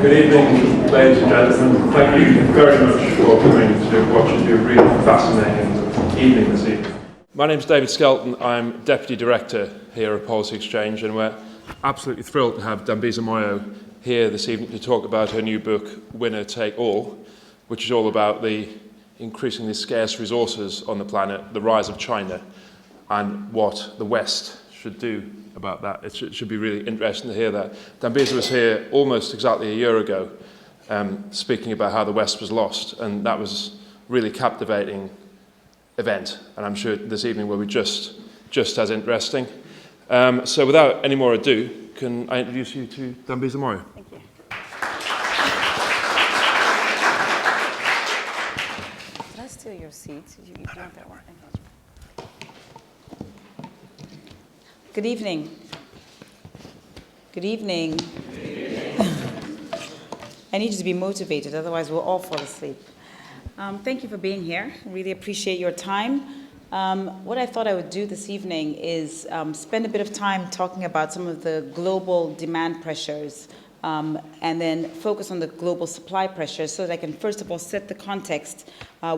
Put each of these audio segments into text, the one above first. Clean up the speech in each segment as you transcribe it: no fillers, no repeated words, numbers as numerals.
Good evening, ladies and gentlemen. Thank you very much for coming to what should be a really fascinating evening this evening. My name is David Skelton. I'm Deputy Director here at Policy Exchange, and we're absolutely thrilled to have Dambisa Moyo here this evening to talk about her new book, Winner Take All, which is all about the increasingly scarce resources on the planet, the rise of China, and what the West should do about that. It should be really interesting to hear that. Dambisa was here almost exactly a year ago, speaking about how the West was lost, and that was a really captivating event, and I'm sure this evening will be just as interesting. So without any more ado, can I introduce you to Dambisa Moyo? Thank you. Can I steal your seat? You want that one? Good evening. Good evening. I need you to be motivated, otherwise we'll all fall asleep. Thank you for being here. I really appreciate your time. What I thought I would do this evening is spend a bit of time talking about some of the global demand pressures and then focus on the global supply pressures so that I can first of all set the context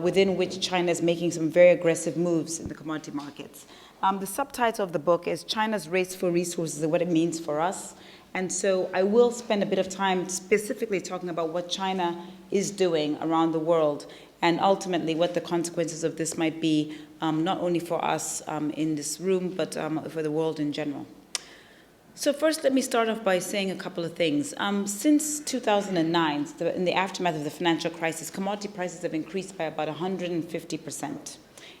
within which China is making some very aggressive moves in the commodity markets. The subtitle of the book is China's Race for Resources and What It Means for Us. And so I will spend a bit of time specifically talking about what China is doing around the world and ultimately what the consequences of this might be, not only for us in this room, but for the world in general. So first, let me start off by saying a couple of things. Since 2009, in the aftermath of the financial crisis, commodity prices have increased by about 150%.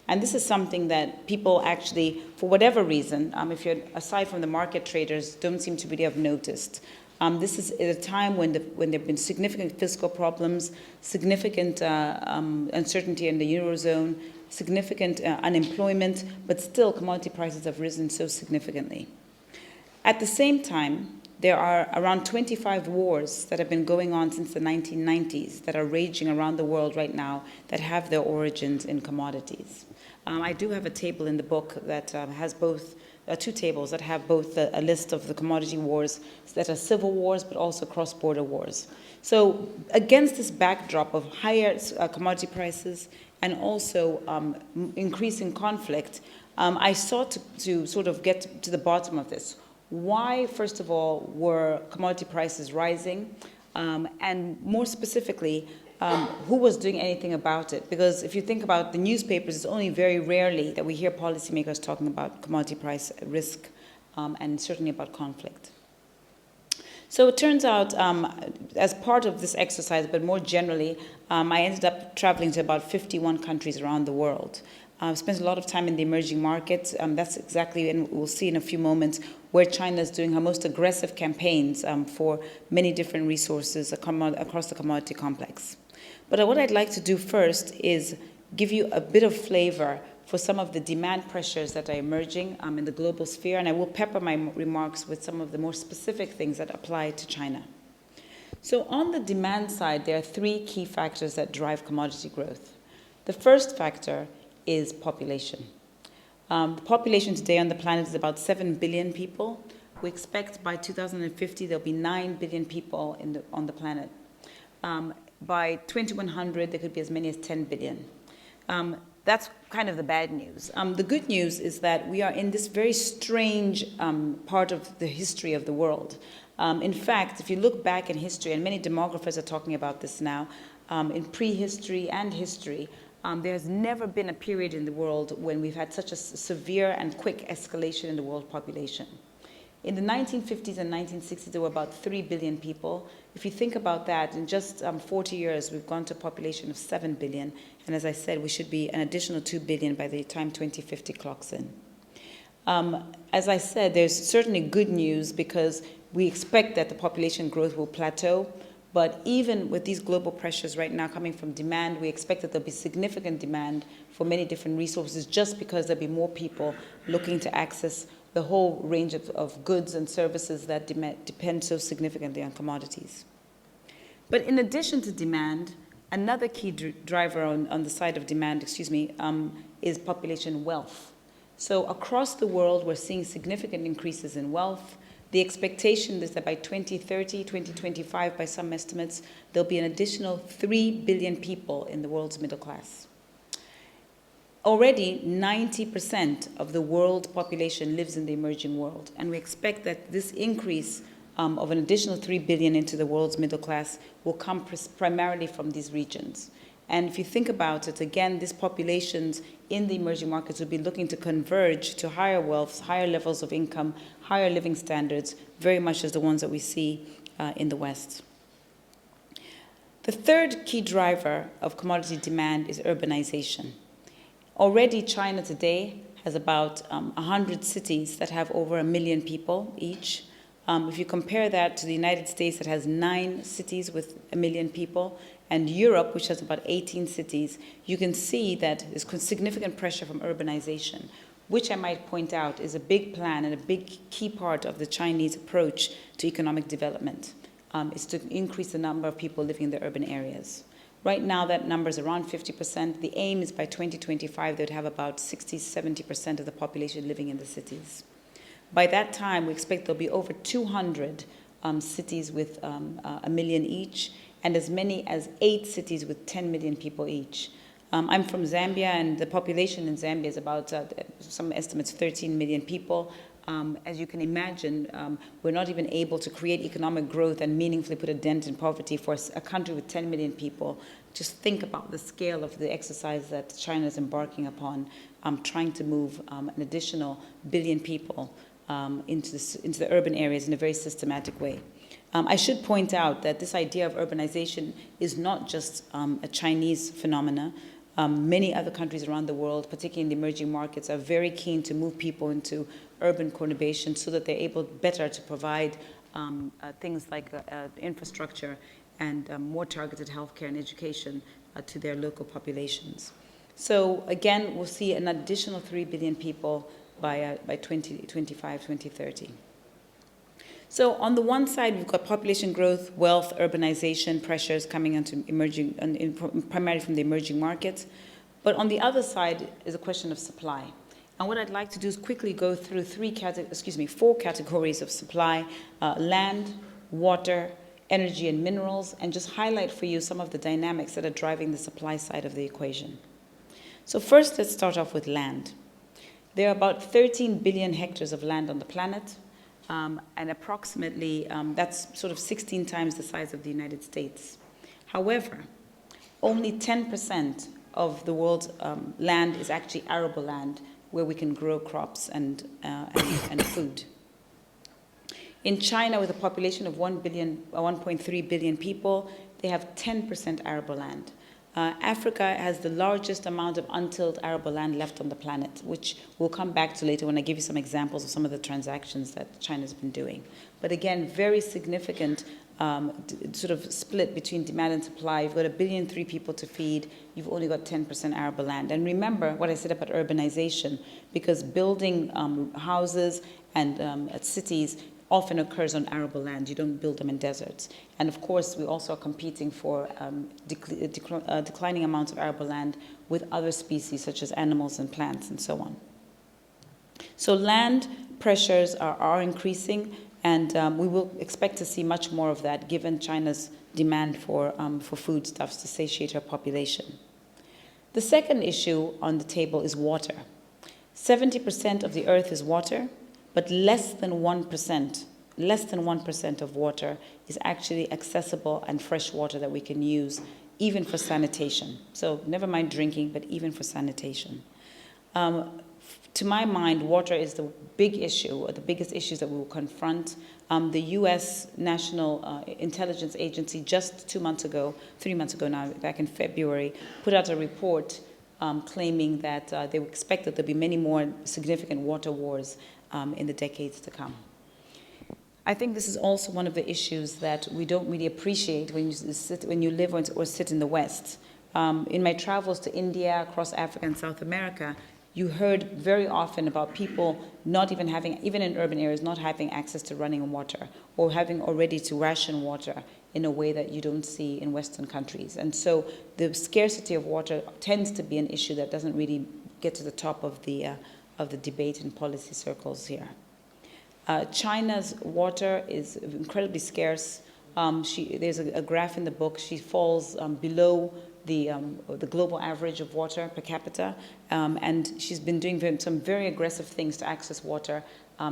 And this is something that people actually, for whatever reason, if you're aside from the market traders, don't seem to really have noticed. This is at a time when there have been significant fiscal problems, significant uncertainty in the Eurozone, significant unemployment, but still commodity prices have risen so significantly. At the same time, there are around 25 wars that have been going on since the 1990s that are raging around the world right now that have their origins in commodities. I do have a table in the book that has both, two tables that have both a list of the commodity wars that are civil wars but also cross-border wars. So against this backdrop of higher commodity prices and also increasing conflict, I sought to sort of get to the bottom of this. Why, first of all, were commodity prices rising? And more specifically, who was doing anything about it? Because if you think about the newspapers, it's only very rarely that we hear policymakers talking about commodity price risk and certainly about conflict. So it turns out, as part of this exercise, but more generally, I ended up traveling to about 51 countries around the world. I've spent a lot of time in the emerging markets. That's exactly, and we'll see in a few moments, where China is doing her most aggressive campaigns for many different resources across the commodity complex. But what I'd like to do first is give you a bit of flavor for some of the demand pressures that are emerging in the global sphere, and I will pepper my remarks with some of the more specific things that apply to China. So on the demand side, there are three key factors that drive commodity growth. The first factor is population. The population today on the planet is about 7 billion people. We expect by 2050 there'll be 9 billion people on the planet. By 2100, there could be as many as 10 billion. That's kind of the bad news. The good news is that we are in this very strange part of the history of the world. In fact, if you look back in history, and many demographers are talking about this now, in prehistory and history, there has never been a period in the world when we've had such a severe and quick escalation in the world population. In the 1950s and 1960s, there were about 3 billion people. If you think about that, in just 40 years, we've gone to a population of 7 billion. And as I said, we should be an additional 2 billion by the time 2050 clocks in. As I said, there's certainly good news because we expect that the population growth will plateau. But even with these global pressures right now coming from demand, we expect that there'll be significant demand for many different resources just because there'll be more people looking to access the whole range of goods and services that depend so significantly on commodities. But in addition to demand, another key driver on the side of demand, is population wealth. So across the world, we're seeing significant increases in wealth. The expectation is that by 2030, 2025, by some estimates, there'll be an additional 3 billion people in the world's middle class. Already, 90% of the world population lives in the emerging world, and we expect that this increase of an additional 3 billion into the world's middle class will come primarily from these regions. And if you think about it, again, these populations in the emerging markets will be looking to converge to higher wealth, higher levels of income, higher living standards, very much as the ones that we see in the West. The third key driver of commodity demand is urbanization. Already, China today has about 100 cities that have over 1 million people each. If you compare that to the United States that has 9 cities with 1 million people, and Europe, which has about 18 cities, you can see that there's significant pressure from urbanization, which I might point out is a big plan and a big key part of the Chinese approach to economic development, is to increase the number of people living in the urban areas. Right now, that number is around 50%. The aim is by 2025, they would have about 60-70% of the population living in the cities. By that time, we expect there'll be over 200 cities with 1 million each, and as many as 8 cities with 10 million people each. I'm from Zambia, and the population in Zambia is about, some estimates, 13 million people. As you can imagine, we're not even able to create economic growth and meaningfully put a dent in poverty for a country with 10 million people. Just think about the scale of the exercise that China is embarking upon, trying to move an additional billion people into the urban areas in a very systematic way. I should point out that this idea of urbanization is not just a Chinese phenomena. Many other countries around the world, particularly in the emerging markets, are very keen to move people into urban conurbation so that they're able better to provide things like infrastructure and more targeted healthcare and education to their local populations. So again, we'll see an additional 3 billion people by 2025, 2030. So on the one side, we've got population growth, wealth, urbanization, pressures coming into primarily from the emerging markets. But on the other side is a question of supply. And what I'd like to do is quickly go through 4 categories of supply: land, water, energy, and minerals, and just highlight for you some of the dynamics that are driving the supply side of the equation. So first, let's start off with land. There are about 13 billion hectares of land on the planet. And approximately, that's sort of 16 times the size of the United States. However, only 10% of the world's land is actually arable land, where we can grow crops and food. In China, with a population of 1.3 billion people, they have 10% arable land. Africa has the largest amount of untilled arable land left on the planet, which we'll come back to later when I give you some examples of some of the transactions that China's been doing. But again, very significant sort of split between demand and supply. You've got 1.3 billion people to feed. You've only got 10% arable land. And remember what I said about urbanization, because building houses and cities often occurs on arable land. You don't build them in deserts. And of course, we also are competing for declining amounts of arable land with other species, such as animals and plants and so on. So land pressures are increasing, and we will expect to see much more of that given China's demand for foodstuffs to satiate her population. The second issue on the table is water. 70% of the earth is water, but less than 1% of water is actually accessible and fresh water that we can use, even for sanitation. So never mind drinking, but even for sanitation. To my mind, water is the big issue, or the biggest issues that we will confront. The U.S. National Intelligence Agency just 3 months ago now, back in February, put out a report claiming that they expect that there'll be many more significant water wars in the decades to come. I think this is also one of the issues that we don't really appreciate when you live or sit in the West. In my travels to India, across Africa and South America, you heard very often about people not even having, even in urban areas, not having access to running water, or having already to ration water in a way that you don't see in Western countries. And so the scarcity of water tends to be an issue that doesn't really get to the top of the debate in policy circles here. China's water is incredibly scarce. There's a graph in the book. She falls below the global average of water per capita, and she's been doing some very aggressive things to access water.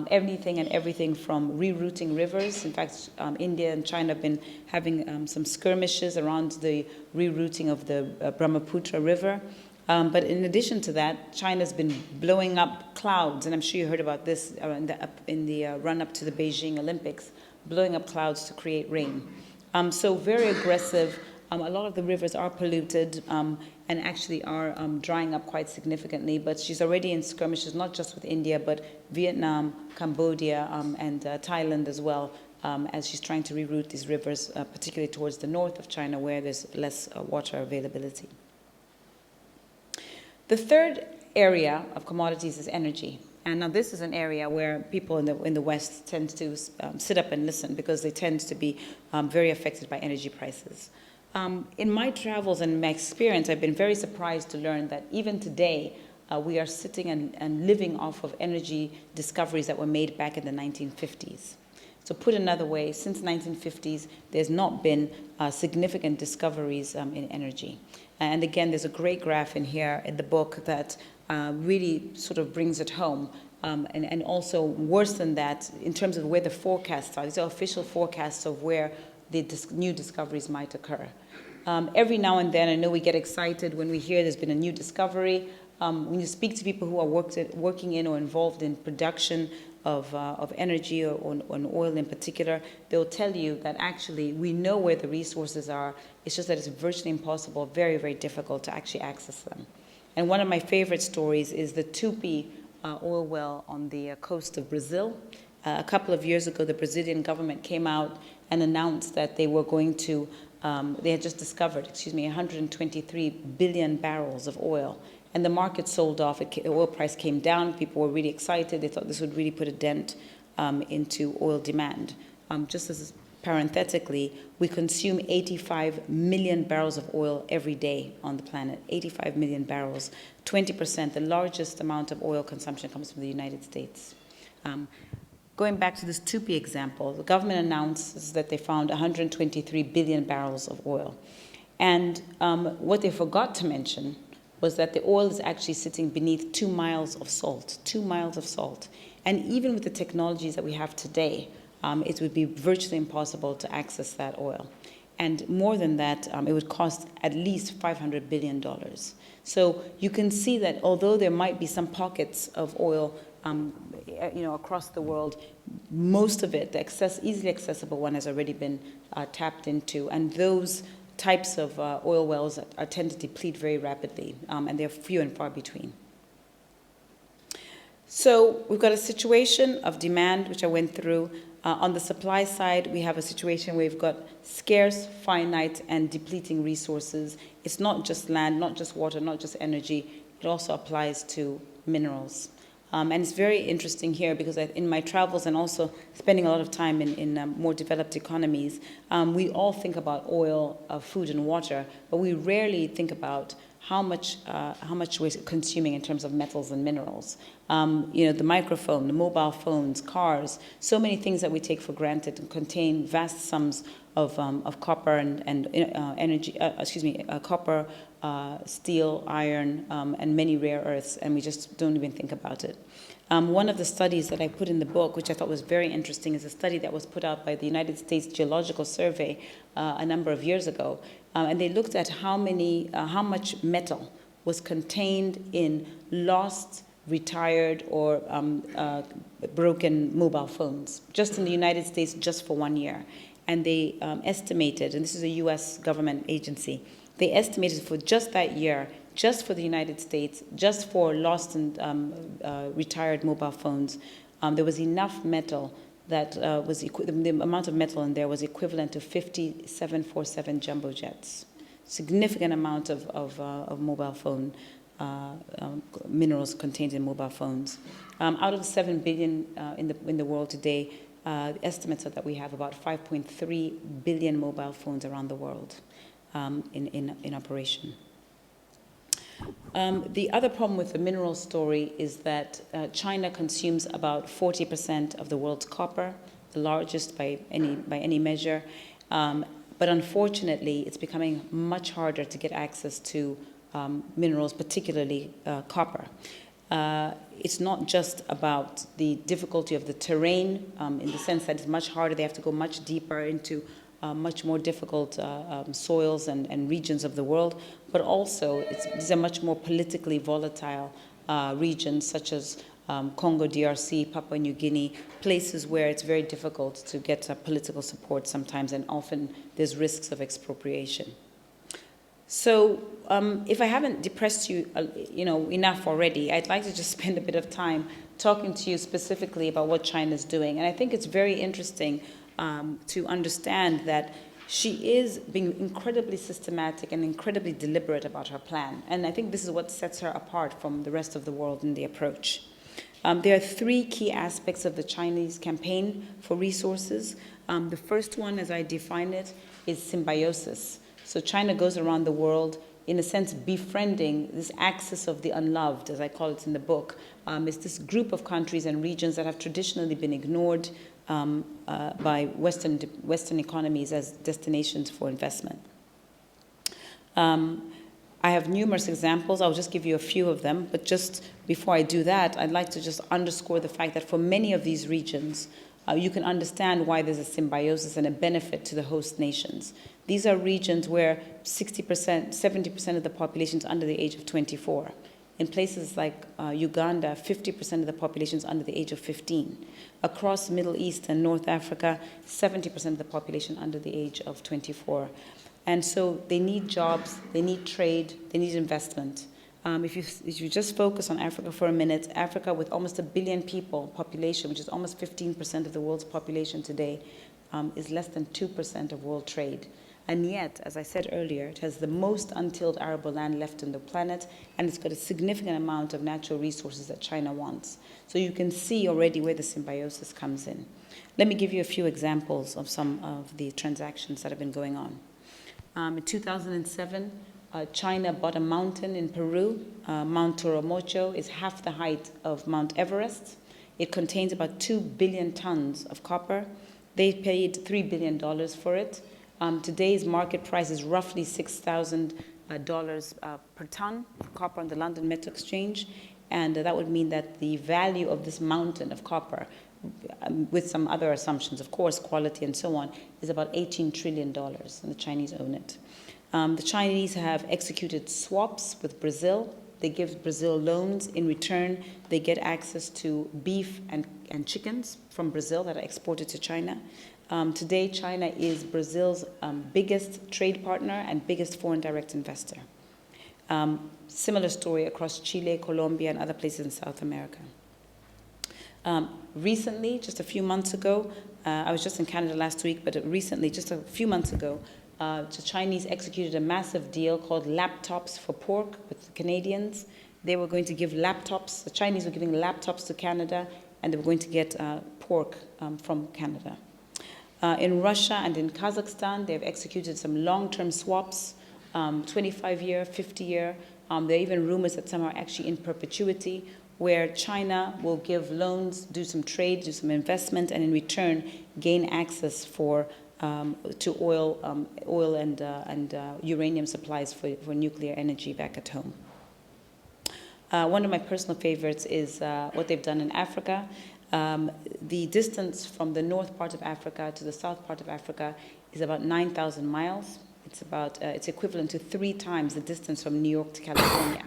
Anything and everything from rerouting rivers. In fact, India and China have been having some skirmishes around the rerouting of the Brahmaputra River. But in addition to that, China's been blowing up clouds, and I'm sure you heard about this in the run-up to the Beijing Olympics, blowing up clouds to create rain. So very aggressive. A lot of the rivers are polluted and actually are drying up quite significantly, but she's already in skirmishes, not just with India, but Vietnam, Cambodia, and Thailand as well, as she's trying to reroute these rivers, particularly towards the north of China, where there's less water availability. The third area of commodities is energy. And now this is an area where people in the West tend to sit up and listen, because they tend to be very affected by energy prices. In my travels and my experience, I've been very surprised to learn that even today, we are sitting and living off of energy discoveries that were made back in the 1950s. So put another way, since the 1950s, there's not been significant discoveries in energy. And again, there's a great graph in here in the book that really sort of brings it home. And also worse than that, in terms of where the forecasts are. These are official forecasts of where the new discoveries might occur. Every now and then, I know we get excited when we hear there's been a new discovery. When you speak to people who are working in or involved in production of energy or on oil in particular, they'll tell you that actually we know where the resources are. It's just that it's virtually impossible, very, very difficult to actually access them. And one of my favorite stories is the Tupi oil well on the coast of Brazil. A couple of years ago, the Brazilian government came out and announced that they were going to, they had just discovered, 123 billion barrels of oil. And the market sold off. The oil price came down. People were really excited. They thought this would really put a dent into oil demand. Just as parenthetically, we consume 85 million barrels of oil every day on the planet. 85 million barrels. 20%, the largest amount of oil consumption comes from the United States. Going back to this Tupi example, the government announces that they found 123 billion barrels of oil. And what they forgot to mention was that the oil is actually sitting beneath 2 miles of salt, 2 miles of salt. And even with the technologies that we have today, it would be virtually impossible to access that oil. And more than that, it would cost at least $500 billion. So you can see that although there might be some pockets of oil across the world, most of it, the easily accessible one, has already been tapped into. And those types of oil wells tend to deplete very rapidly, and they're few and far between. So we've got a situation of demand, which I went through. On the supply side, we have a situation where we've got scarce, finite, and depleting resources. It's not just land, not just water, not just energy. It also applies to minerals. And it's very interesting here because in my travels and also spending a lot of time in more developed economies, we all think about oil, food, and water, but we rarely think about how much we're consuming in terms of metals and minerals. The microphone, the mobile phones, cars, so many things that we take for granted and contain vast sums of copper and energy. Copper, steel, iron, and many rare earths, and we just don't even think about it. One of the studies that I put in the book, which I thought was very interesting, is a study that was put out by the United States Geological Survey a number of years ago, and they looked at how much metal was contained in lost, retired, or broken mobile phones, just in the United States, just for 1 year. And they estimated, and this is a U.S. government agency, they estimated for just that year, just for the United States, just for lost and retired mobile phones, there was enough metal that the amount of metal in there was equivalent to 50 747 jumbo jets. Significant amount of mobile phone minerals contained in mobile phones. Out of the 7 billion in the world today, the estimates are that we have about 5.3 billion mobile phones around the world in operation. The other problem with the mineral story is that China consumes about 40% of the world's copper, the largest by any measure. But unfortunately, it's becoming much harder to get access to minerals, particularly copper. It's not just about the difficulty of the terrain, in the sense that it's much harder. They have to go much deeper into much more difficult soils and regions of the world, but also these are much more politically volatile regions, such as Congo, DRC, Papua New Guinea, places where it's very difficult to get political support sometimes, and often there's risks of expropriation. So if I haven't depressed you, enough already, I'd like to just spend a bit of time talking to you specifically about what China's doing. And I think it's very interesting to understand that she is being incredibly systematic and incredibly deliberate about her plan. And I think this is what sets her apart from the rest of the world in the approach. There are three key aspects of the Chinese campaign for resources. The first one, as I define it, is symbiosis. So China goes around the world, in a sense, befriending this axis of the unloved, as I call it in the book. It's this group of countries and regions that have traditionally been ignored by Western economies as destinations for investment. I have numerous examples. I'll just give you a few of them. But just before I do that, I'd like to just underscore the fact that for many of these regions, you can understand why there's a symbiosis and a benefit to the host nations. These are regions where 60%, 70% of the population is under the age of 24. In places like Uganda, 50% of the population is under the age of 15. Across the Middle East and North Africa, 70% of the population under the age of 24. And so they need jobs, they need trade, they need investment. If you just focus on Africa for a minute, Africa with almost 1 billion people population, which is almost 15% of the world's population today, is less than 2% of world trade. And yet, as I said earlier, it has the most untilled arable land left on the planet, and it's got a significant amount of natural resources that China wants. So you can see already where the symbiosis comes in. Let me give you a few examples of some of the transactions that have been going on. In 2007, China bought a mountain in Peru. Mount Toromocho is half the height of Mount Everest. It contains about 2 billion tons of copper. They paid $3 billion for it. Today's market price is roughly $6,000 per ton of copper on the London Metal Exchange. And that would mean that the value of this mountain of copper, with some other assumptions, of course, quality and so on, is about $18 trillion, and the Chinese own it. The Chinese have executed swaps with Brazil. They give Brazil loans. In return, they get access to beef and chickens from Brazil that are exported to China. Today, China is Brazil's biggest trade partner and biggest foreign direct investor. Similar story across Chile, Colombia, and other places in South America. Recently, just a few months ago, I was just in Canada last week, but recently, just a few months ago, the Chinese executed a massive deal called laptops for pork with the Canadians. They were going to give laptops, the Chinese were giving laptops to Canada, and they were going to get pork from Canada. In Russia and in Kazakhstan, they've executed some long-term swaps, 25-year, 50-year. There are even rumors that some are actually in perpetuity, where China will give loans, do some trade, do some investment, and in return gain access to oil and uranium supplies for nuclear energy back at home. One of my personal favorites is what they've done in Africa. The distance from the north part of Africa to the south part of Africa is about 9,000 miles. It's equivalent to 3 times the distance from New York to California.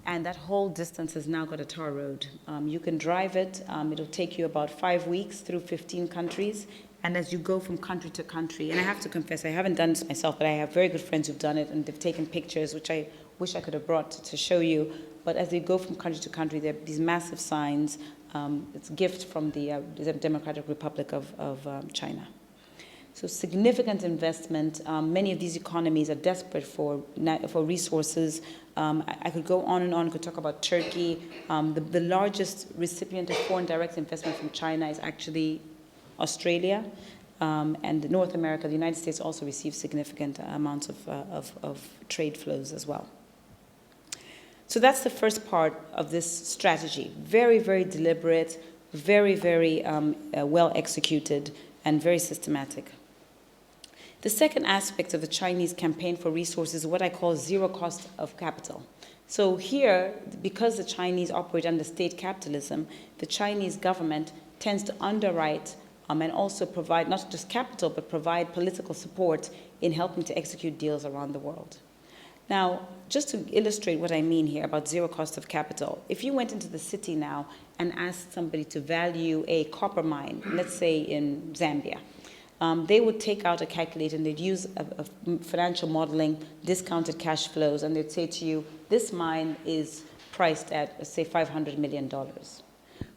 And that whole distance has now got a tar road. You can drive it. It'll take you about 5 weeks through 15 countries. And as you go from country to country, and I have to confess, I haven't done this myself, but I have very good friends who've done it, and they've taken pictures, which I wish I could have brought to show you. But as they go from country to country, there are these massive signs. It's a gift from the Democratic Republic of China. So significant investment. Many of these economies are desperate for resources. I could go on and on. I could talk about Turkey. The largest recipient of foreign direct investment from China is actually Australia. And North America, the United States also receives significant amounts of trade flows as well. So that's the first part of this strategy. Very, very deliberate, very, very well executed, and very systematic. The second aspect of the Chinese campaign for resources is what I call zero cost of capital. So here, because the Chinese operate under state capitalism, the Chinese government tends to underwrite and also provide not just capital, but provide political support in helping to execute deals around the world. Now, just to illustrate what I mean here about zero cost of capital, if you went into the city now and asked somebody to value a copper mine, let's say in Zambia, they would take out a calculator and they'd use a financial modeling, discounted cash flows, and they'd say to you, this mine is priced at, say, $500 million.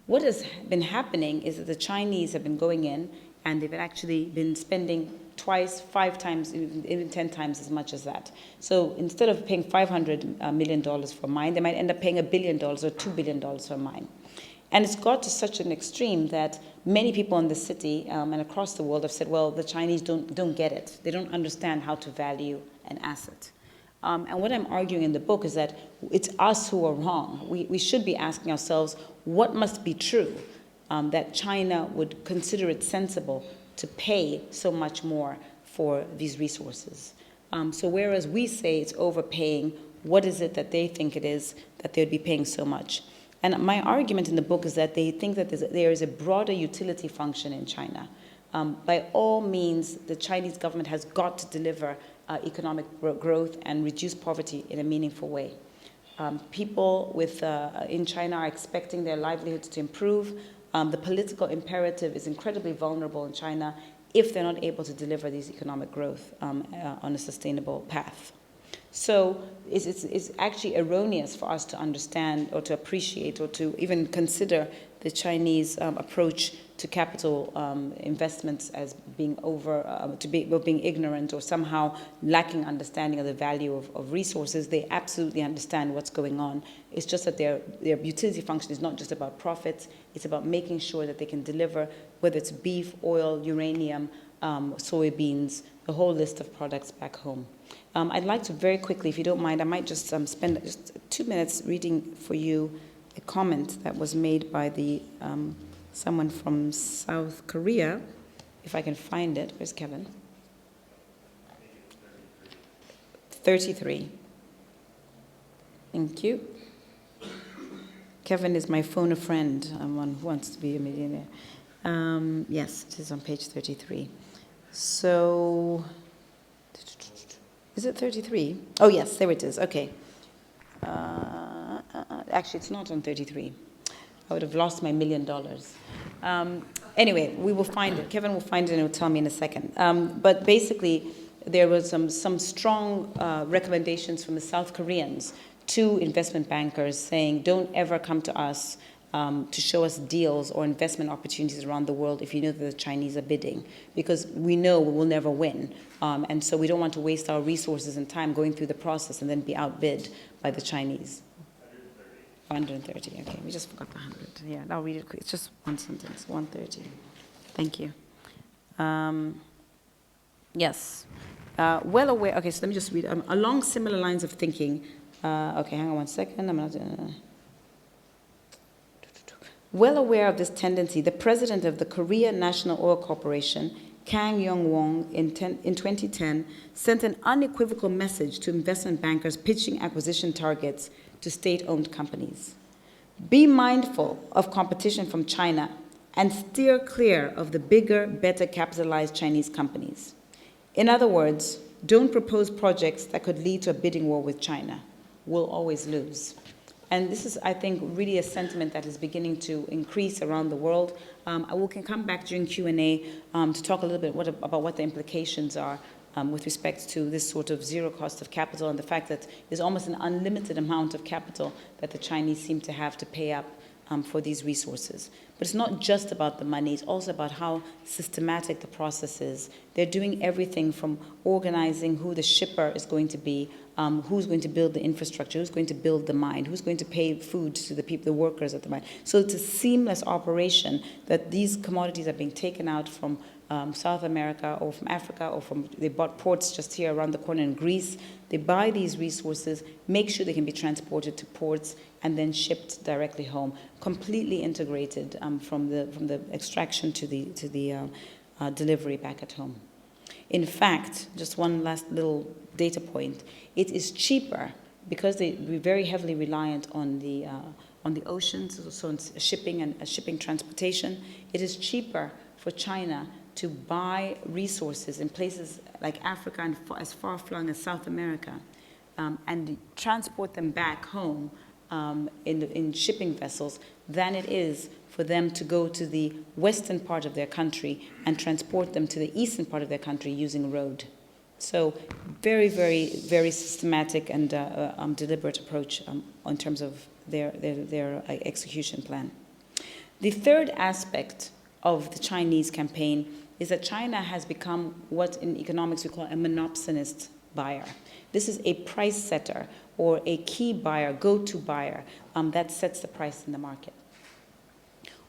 What has been happening is that the Chinese have been going in and they've actually been spending twice, 5 times, even 10 times as much as that. So instead of paying $500 million for a mine, they might end up paying $1 billion or $2 billion for a mine. And it's got to such an extreme that many people in the city and across the world have said, well, the Chinese don't get it. They don't understand how to value an asset. And what I'm arguing in the book is that it's us who are wrong. We should be asking ourselves, what must be true that China would consider it sensible to pay so much more for these resources? So whereas we say it's overpaying, what is it that they think it is that they'd be paying so much? And my argument in the book is that they think that there is a broader utility function in China. By all means, the Chinese government has got to deliver economic growth and reduce poverty in a meaningful way. People in China are expecting their livelihoods to improve. The political imperative is incredibly vulnerable in China if they're not able to deliver these economic growth on a sustainable path. So it's actually erroneous for us to understand or to appreciate or to even consider the Chinese approach to capital investments as being being ignorant or somehow lacking understanding of the value of resources. They absolutely understand what's going on. It's just that their utility function is not just about profits. It's about making sure that they can deliver, whether it's beef, oil, uranium, soybeans, the whole list of products back home. I'd like to very quickly, if you don't mind, I might just spend just 2 minutes reading for you a comment that was made by someone from South Korea, if I can find it. Where's Kevin? 33. Thank you. Kevin is my phone a friend, one who wants to be a millionaire. Yes, it is on page 33. So, is it 33? Oh, yes, there it is. Okay. Actually, it's not on 33. I would have lost my $1 million. Anyway, we will find it. Kevin will find it and he'll tell me in a second. But basically, there was some strong recommendations from the South Koreans to investment bankers saying, don't ever come to us to show us deals or investment opportunities around the world if you know that the Chinese are bidding, because we know we will never win. And so we don't want to waste our resources and time going through the process and then be outbid by the Chinese. 130, okay, we just forgot the 100. Yeah, I'll read it quick. It's just one sentence, 130. Thank you. Yes. Well aware, okay, so let me just read. Along similar lines of thinking, okay, hang on 1 second. I'm not. Well aware of this tendency, the president of the Korea National Oil Corporation, Kang Yong-won, in 2010, sent an unequivocal message to investment bankers pitching acquisition targets to state-owned companies. Be mindful of competition from China and steer clear of the bigger, better capitalized Chinese companies. In other words, don't propose projects that could lead to a bidding war with China. We'll always lose. And this is, I think, really a sentiment that is beginning to increase around the world. We can come back during Q&A to talk a little bit about what the implications are with respect to this sort of zero cost of capital and the fact that there's almost an unlimited amount of capital that the Chinese seem to have to pay up for these resources. But it's not just about the money, it's also about how systematic the process is. They're doing everything from organizing who the shipper is going to be, who's going to build the infrastructure, who's going to build the mine, who's going to pay food to the people, the workers at the mine. So it's a seamless operation that these commodities are being taken out from South America or from Africa, or they bought ports just here around the corner in Greece. They buy these resources, make sure they can be transported to ports, and then shipped directly home, completely integrated from the extraction to the delivery back at home. In fact, just one last little data point, it is cheaper because we're very heavily reliant on the oceans, so on shipping and shipping transportation. It is cheaper for China to buy resources in places like Africa and as far-flung as South America, and transport them back home in shipping vessels than it is for them to go to the western part of their country and transport them to the eastern part of their country using road. So very, very, very systematic and deliberate approach in terms of their execution plan. The third aspect of the Chinese campaign is that China has become what in economics we call a monopsonist buyer. This is a price setter or a key buyer, go-to buyer that sets the price in the market.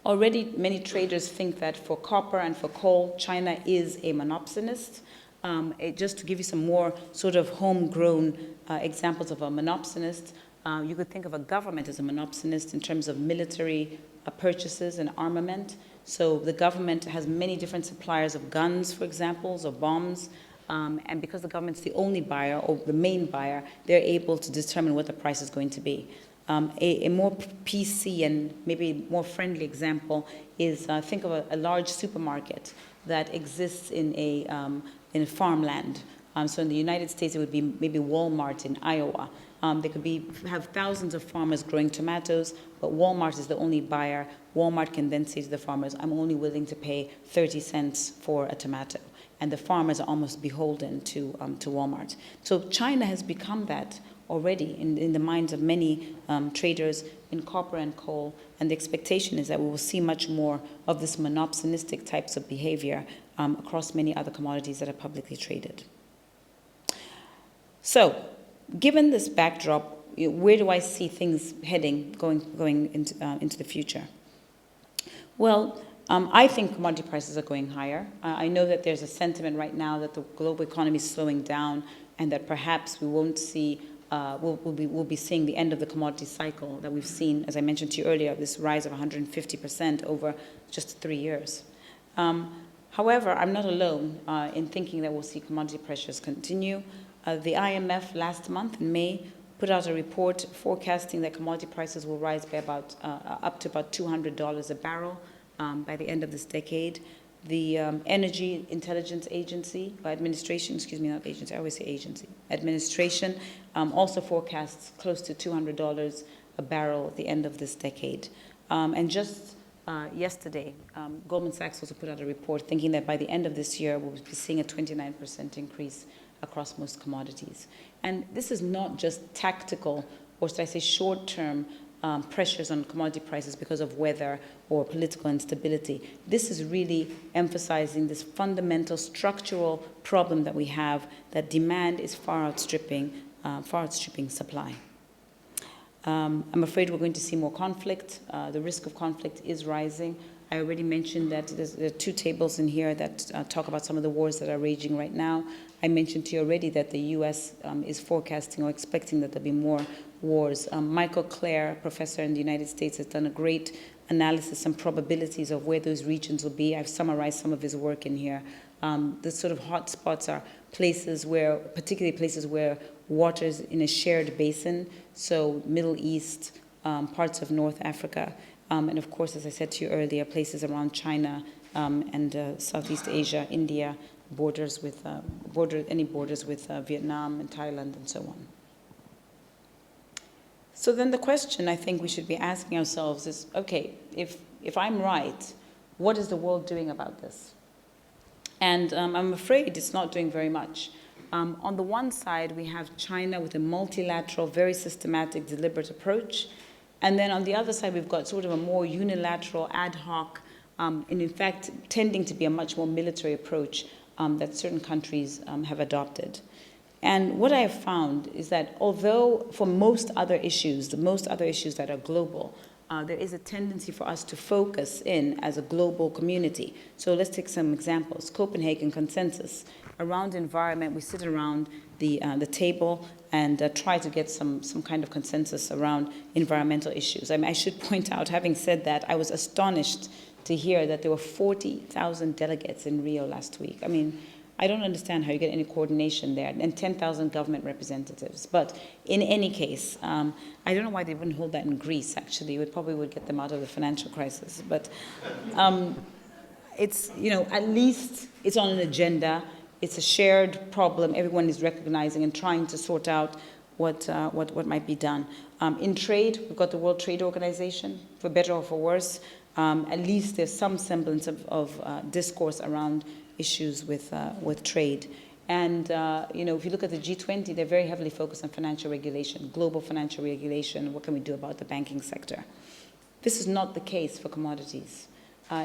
Already many traders think that for copper and for coal, China is a monopsonist. Just to give you some more sort of homegrown examples of a monopsonist, you could think of a government as a monopsonist in terms of military purchases and armament. So the government has many different suppliers of guns, for example, or bombs, and because the government's the only buyer or the main buyer, they're able to determine what the price is going to be. A more PC and maybe more friendly example is think of a large supermarket that exists in a farmland. So in the United States, it would be maybe Walmart in Iowa. They could have thousands of farmers growing tomatoes, but Walmart is the only buyer. Walmart can then say to the farmers, I'm only willing to pay 30 cents for a tomato. And the farmers are almost beholden to Walmart. So China has become that already in the minds of many traders in copper and coal, and the expectation is that we will see much more of this monopsonistic types of behavior across many other commodities that are publicly traded. So, given this backdrop, where do I see things heading, going into the future? Well, I think commodity prices are going higher. I know that there's a sentiment right now that the global economy is slowing down, and that perhaps we won't see. We'll be seeing the end of the commodity cycle that we've seen, as I mentioned to you earlier, this rise of 150% over just 3 years. However, I'm not alone in thinking that we'll see commodity pressures continue. The IMF last month in May put out a report forecasting that commodity prices will rise by about up to about $200 a barrel by the end of this decade. The Energy Intelligence Agency, administration, excuse me, not agency, I always say agency, administration also forecasts close to $200 a barrel at the end of this decade. And just yesterday, Goldman Sachs also put out a report thinking that by the end of this year, we'll be seeing a 29% increase across most commodities. And this is not just tactical, or should I say short-term pressures on commodity prices because of weather or political instability. This is really emphasizing this fundamental structural problem that we have, that demand is far outstripping supply. I'm afraid we're going to see more conflict. The risk of conflict is rising. I already mentioned that there are two tables in here that talk about some of the wars that are raging right now. I mentioned to you already that the U.S. Is forecasting or expecting that there'll be more wars. Michael Clare, professor in the United States, has done a great analysis and probabilities of where those regions will be. I've summarized some of his work in here. The sort of hot spots are places where, particularly places where water is in a shared basin, so Middle East, parts of North Africa, and of course, as I said to you earlier, places around China and Southeast Asia, India, borders with Vietnam and Thailand and so on. So then the question I think we should be asking ourselves is, okay, if I'm right, what is the world doing about this? And I'm afraid it's not doing very much. On the one side, we have China with a multilateral, very systematic, deliberate approach. And then on the other side, we've got sort of a more unilateral, ad hoc, and in fact, tending to be a much more military approach that certain countries have adopted. And what I have found is that although for most other issues, the most other issues that are global, there is a tendency for us to focus in as a global community. So let's take some examples. Copenhagen Consensus. Around environment, we sit around the table and try to get some kind of consensus around environmental issues. I mean, I should point out, having said that, I was astonished to hear that there were 40,000 delegates in Rio last week. I mean, I don't understand how you get any coordination there, and 10,000 government representatives. But in any case, I don't know why they wouldn't hold that in Greece, actually. It probably would get them out of the financial crisis. But it's, at least it's on an agenda. It's a shared problem. Everyone is recognizing and trying to sort out what might be done. In trade, we've got the World Trade Organization, for better or for worse. At least there's some semblance of discourse around issues with trade. And, if you look at the G20, they're very heavily focused on financial regulation, global financial regulation. What can we do about the banking sector? This is not the case for commodities.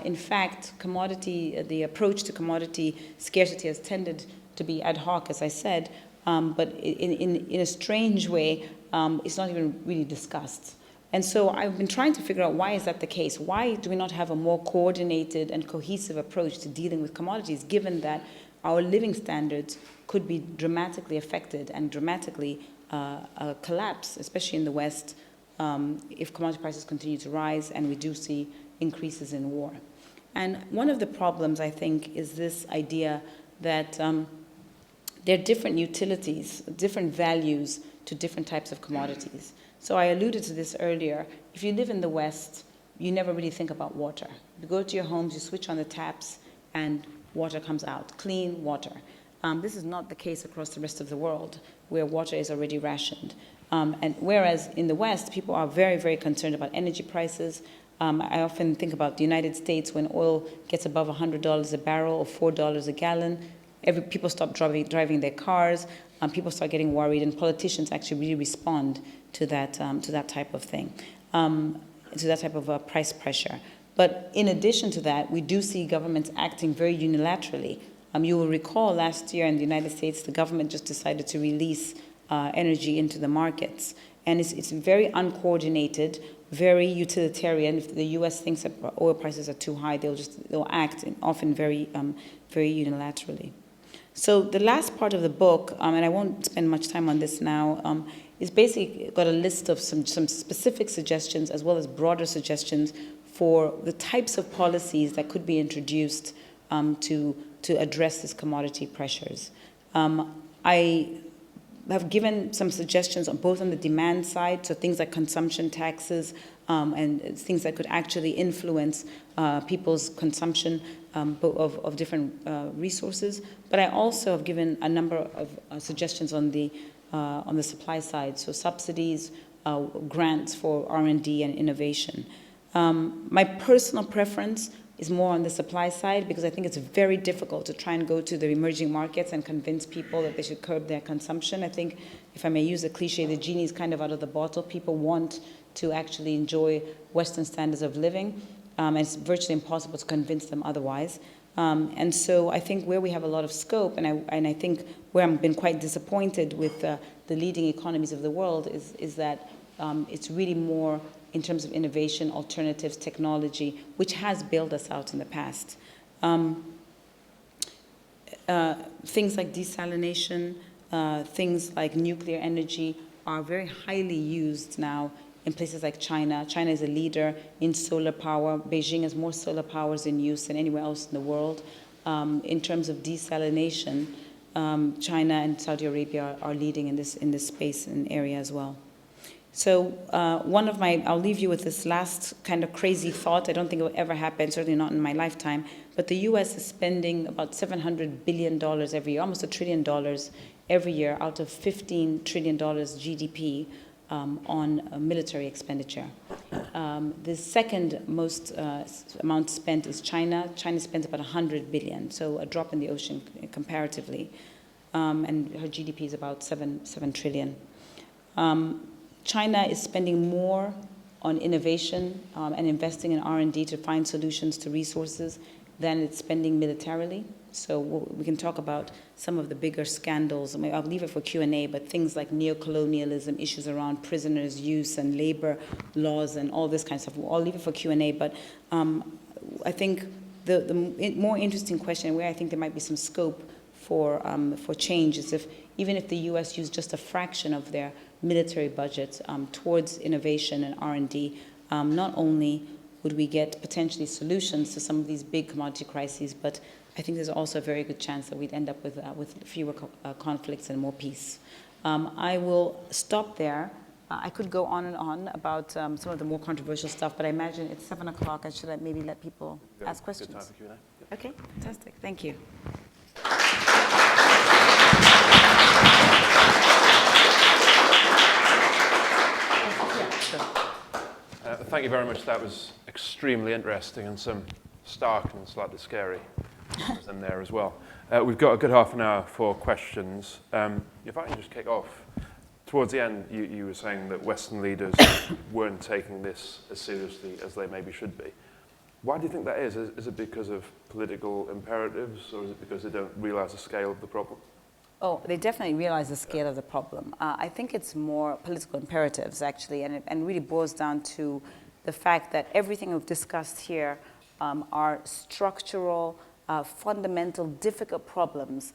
In fact, the approach to commodity scarcity has tended to be ad hoc, as I said, but in a strange way, it's not even really discussed. And so I've been trying to figure out, why is that the case? Why do we not have a more coordinated and cohesive approach to dealing with commodities, given that our living standards could be dramatically affected and dramatically collapse, especially in the West, if commodity prices continue to rise and we do see increases in war. And one of the problems, I think, is this idea that there are different utilities, different values to different types of commodities. So I alluded to this earlier. If you live in the West, you never really think about water. You go to your homes, you switch on the taps, and water comes out, clean water. This is not the case across the rest of the world, where water is already rationed. And whereas in the West, people are very, very concerned about energy prices. I often think about the United States. When oil gets above $100 a barrel or $4 a gallon, people stop driving their cars, people start getting worried, and politicians actually really respond to that type of thing, to that type of price pressure. But in addition to that, we do see governments acting very unilaterally. You will recall last year in the United States, the government just decided to release energy into the markets. And it's very uncoordinated, very utilitarian. If the U.S. thinks that oil prices are too high, they'll act, often very unilaterally. So the last part of the book, and I won't spend much time on this now, is basically got a list of some specific suggestions as well as broader suggestions for the types of policies that could be introduced to address these commodity pressures. I have given some suggestions both on the demand side, so things like consumption taxes and things that could actually influence people's consumption of different resources. But I also have given a number of suggestions on the supply side, so subsidies, grants for R&D and innovation. My personal preference is more on the supply side, because I think it's very difficult to try and go to the emerging markets and convince people that they should curb their consumption. I think, if I may use a cliche, the genie is kind of out of the bottle. People want to actually enjoy Western standards of living, and it's virtually impossible to convince them otherwise. And so I think where we have a lot of scope, and I think where I've been quite disappointed with the leading economies of the world is that it's really more in terms of innovation, alternatives, technology, which has bailed us out in the past. Things like desalination, things like nuclear energy are very highly used now in places like China. China is a leader in solar power. Beijing has more solar powers in use than anywhere else in the world. In terms of desalination, China and Saudi Arabia are leading in this space and area as well. So I'll leave you with this last kind of crazy thought. I don't think it will ever happen, certainly not in my lifetime. But the U.S. is spending about $700 billion every year, almost $1 trillion every year out of $15 trillion GDP on military expenditure. The second most amount spent is China. China spends about $100 billion, so a drop in the ocean comparatively. And her GDP is about 7 trillion. China is spending more on innovation and investing in R&D to find solutions to resources than it's spending militarily. So we can talk about some of the bigger scandals. I mean, I'll leave it for Q&A, but things like neocolonialism, issues around prisoners' use and labor laws and all this kind of stuff. I'll leave it for Q&A, but I think the more interesting question, where I think there might be some scope for change, is even if the U.S. used just a fraction of their military budget towards innovation and R&D, not only would we get potentially solutions to some of these big commodity crises, but I think there's also a very good chance that we'd end up with fewer conflicts and more peace. I will stop there. I could go on and on about some of the more controversial stuff, but I imagine it's 7 o'clock. I should maybe let people ask questions. Good time for Q&A. Yep. Okay, fantastic. Thank you. Thank you very much. That was extremely interesting and some stark and slightly scary in there as well. We've got a good half an hour for questions. If I can just kick off. Towards the end, you were saying that Western leaders weren't taking this as seriously as they maybe should be. Why do you think that is? Is it because of political imperatives, or is it because they don't realize the scale of the problem? Oh, they definitely realize the scale of the problem. I think it's more political imperatives, actually, and really boils down to the fact that everything we've discussed here are structural, fundamental, difficult problems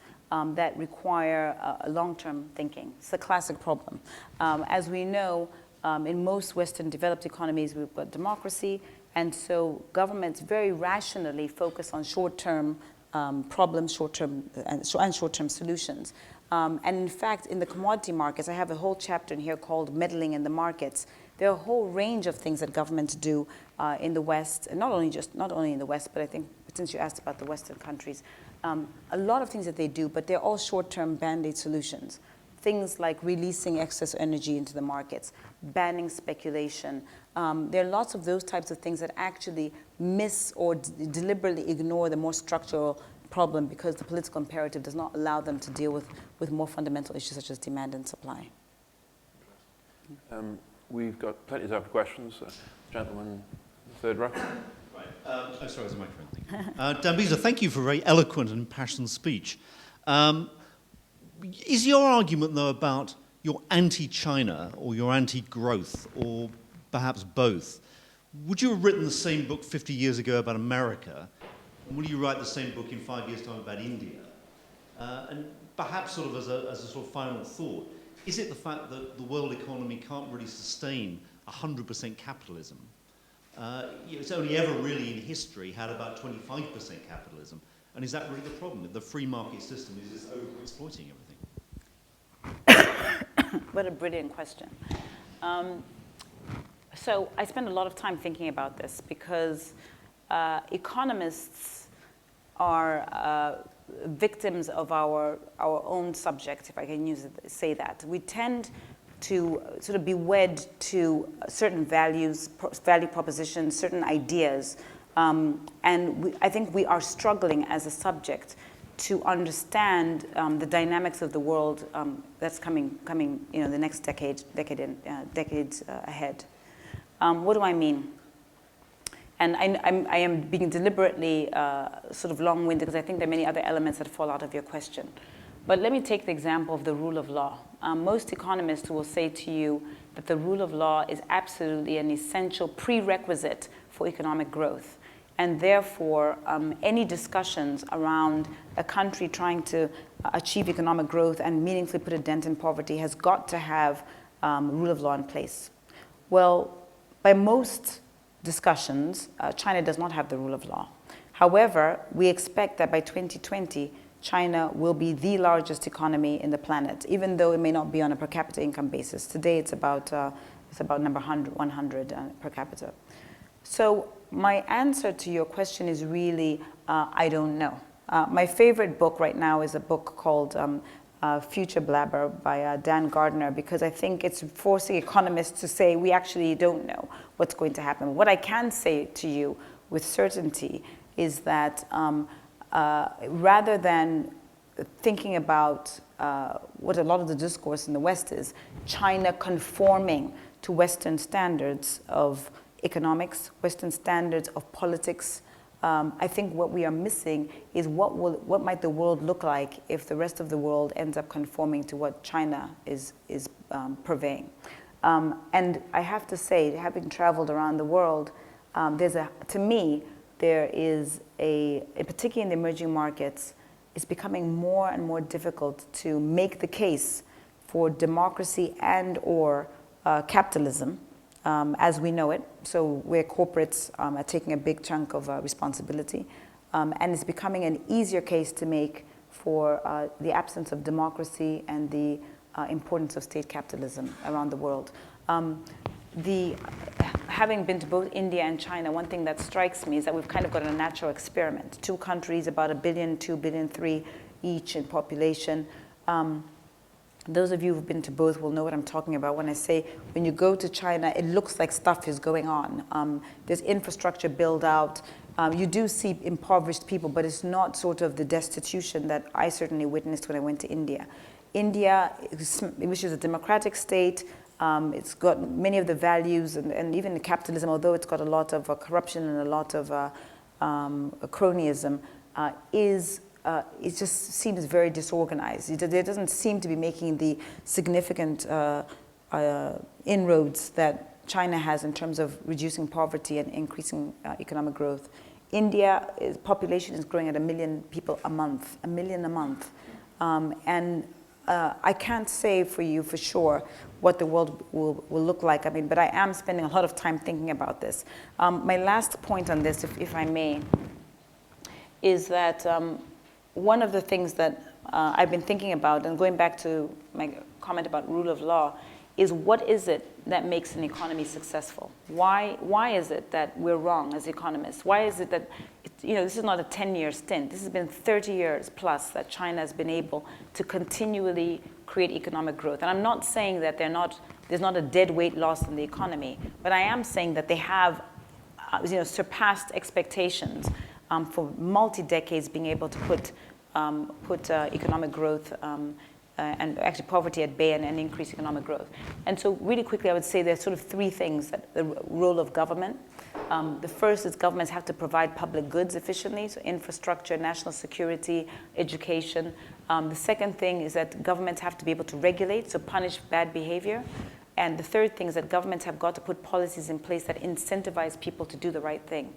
that require a long-term thinking. It's a classic problem. As we know, in most Western developed economies, we've got democracy, and so governments very rationally focus on short-term problems, short-term solutions. And in fact, in the commodity markets, I have a whole chapter in here called Meddling in the Markets. There are a whole range of things that governments do in the West, and not only in the West, but I think since you asked about the Western countries, a lot of things that they do, but they're all short-term band-aid solutions. Things like releasing excess energy into the markets, banning speculation. There are lots of those types of things that actually miss or deliberately ignore the more structural problem because the political imperative does not allow them to deal with more fundamental issues such as demand and supply. We've got plenty of time for questions. Gentleman, third row. Right. Oh, sorry, there's a microphone. Dambisa, thank you for a very eloquent and impassioned speech. Is your argument, though, about your anti-China or your anti-growth, or perhaps both? Would you have written the same book 50 years ago about America? And will you write the same book in 5 years' time about India? And perhaps sort of as a sort of final thought, is it the fact that the world economy can't really sustain 100% capitalism? It's only ever really in history had about 25% capitalism. And is that really the problem? The free market system is just over-exploiting everything? What a brilliant question. So I spend a lot of time thinking about this because economists are victims of our own subject, if I can say that. We tend to sort of be wed to certain values, value propositions, certain ideas. And I think we are struggling as a subject to understand the dynamics of the world that's coming, the next decades ahead. What do I mean? And I am being deliberately sort of long-winded because I think there are many other elements that fall out of your question. But let me take the example of the rule of law. Most economists will say to you that the rule of law is absolutely an essential prerequisite for economic growth. And therefore, any discussions around a country trying to achieve economic growth and meaningfully put a dent in poverty has got to have rule of law in place. Well, by most discussions, China does not have the rule of law. However, we expect that by 2020, China will be the largest economy in the planet, even though it may not be on a per capita income basis. Today, it's about number 100 per capita. So my answer to your question is really, I don't know. My favorite book right now is a book called Future Blabber by Dan Gardner, because I think it's forcing economists to say we actually don't know what's going to happen. What I can say to you with certainty is that rather than thinking about what a lot of the discourse in the West is, China conforming to Western standards of economics, Western standards of politics, I think what we are missing is what might the world look like if the rest of the world ends up conforming to what China is purveying. And I have to say, having traveled around the world, to me, there is particularly in the emerging markets, it's becoming more and more difficult to make the case for democracy and or capitalism as we know it. So where corporates are taking a big chunk of responsibility. And it's becoming an easier case to make for the absence of democracy and the importance of state capitalism around the world. Having been to both India and China, one thing that strikes me is that we've kind of got a natural experiment. Two countries, about 1 billion, 2 billion, 3 each in population. Those of you who've been to both will know what I'm talking about when I say when you go to China, it looks like stuff is going on. There's infrastructure built out. You do see impoverished people, but it's not sort of the destitution that I certainly witnessed when I went to India. India, which is a democratic state, it's got many of the values and even the capitalism, although it's got a lot of corruption and a lot of cronyism, it just seems very disorganized. It doesn't seem to be making the significant inroads that China has in terms of reducing poverty and increasing economic growth. India's population is growing at 1 million people a month, 1 million a month. I can't say for you for sure what the world will look like. I mean, but I am spending a lot of time thinking about this. My last point on this, if I may, is that one of the things that I've been thinking about, and going back to my comment about rule of law, is what is it that makes an economy successful? Why is it that we're wrong as economists? Why is it that, this is not a 10-year stint. This has been 30 years plus that China has been able to continually create economic growth. And I'm not saying that there's not a dead weight loss in the economy, but I am saying that they have surpassed expectations for multi-decades being able to put economic growth and actually poverty at bay and increase economic growth. And so really quickly, I would say there's sort of 3 things that the role of government. The first is governments have to provide public goods efficiently, so infrastructure, national security, education. The second thing is that governments have to be able to regulate, so punish bad behavior. And the third thing is that governments have got to put policies in place that incentivize people to do the right thing.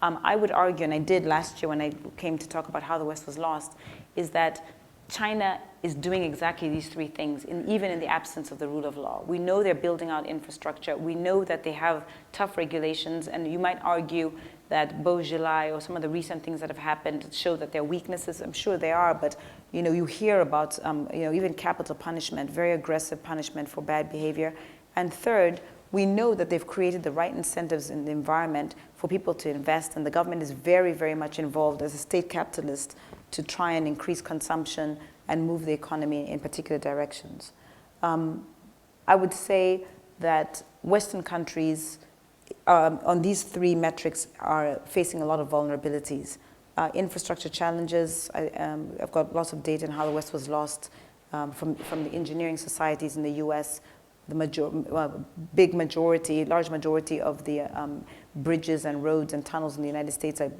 I would argue, and I did last year when I came to talk about how the West was lost, is that China is doing exactly these 3 things, even in the absence of the rule of law. We know they're building out infrastructure. We know that they have tough regulations, and you might argue that Beau July or some of the recent things that have happened show that there are weaknesses. I'm sure they are, but you hear about even capital punishment, very aggressive punishment for bad behavior. And third, we know that they've created the right incentives in the environment for people to invest, and the government is very, very much involved as a state capitalist to try and increase consumption and move the economy in particular directions. I would say that Western countries on these 3 metrics are facing a lot of vulnerabilities. Infrastructure challenges, I've got lots of data on how the West was lost from the engineering societies in the US. The large majority of the bridges and roads and tunnels in the United States are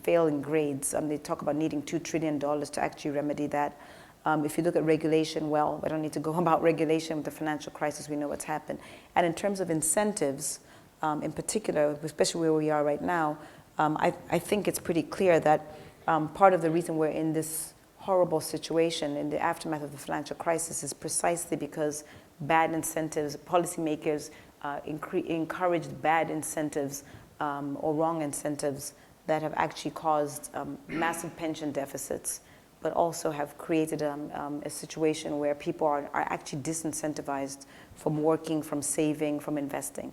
failing grades. They talk about needing $2 trillion to actually remedy that. If you look at regulation, well, I don't need to go about regulation with the financial crisis, we know what's happened. And in terms of incentives, in particular, especially where we are right now, I think it's pretty clear that part of the reason we're in this horrible situation in the aftermath of the financial crisis is precisely because bad incentives, policymakers encouraged bad incentives or wrong incentives that have actually caused massive pension deficits, but also have created a situation where people are actually disincentivized from working, from saving, from investing.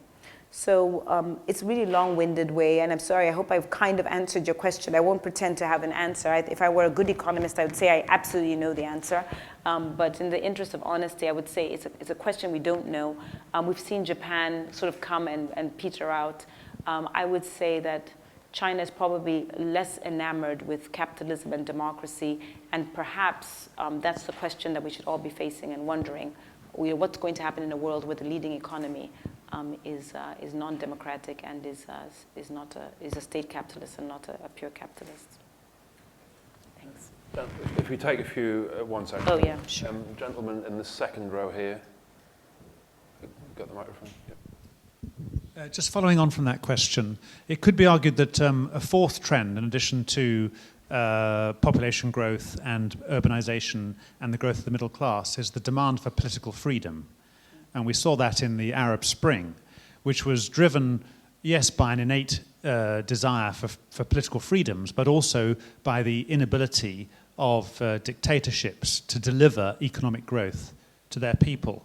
So it's a really long-winded way, and I'm sorry, I hope I've kind of answered your question. I won't pretend to have an answer. If I were a good economist, I would say I absolutely know the answer. But in the interest of honesty, I would say it's a question we don't know. We've seen Japan sort of come and peter out. I would say that China is probably less enamored with capitalism and democracy, and perhaps that's the question that we should all be facing and wondering, what's going to happen in a world with a leading economy is non-democratic and is a state capitalist and not a pure capitalist. Thanks. If we take a few, 1 second. Oh yeah, sure. Gentleman in the second row here. Got the microphone? Yep. Just following on from that question, it could be argued that a fourth trend, in addition to population growth and urbanization and the growth of the middle class, is the demand for political freedom. And we saw that in the Arab Spring, which was driven, yes, by an innate desire for political freedoms, but also by the inability of dictatorships to deliver economic growth to their people.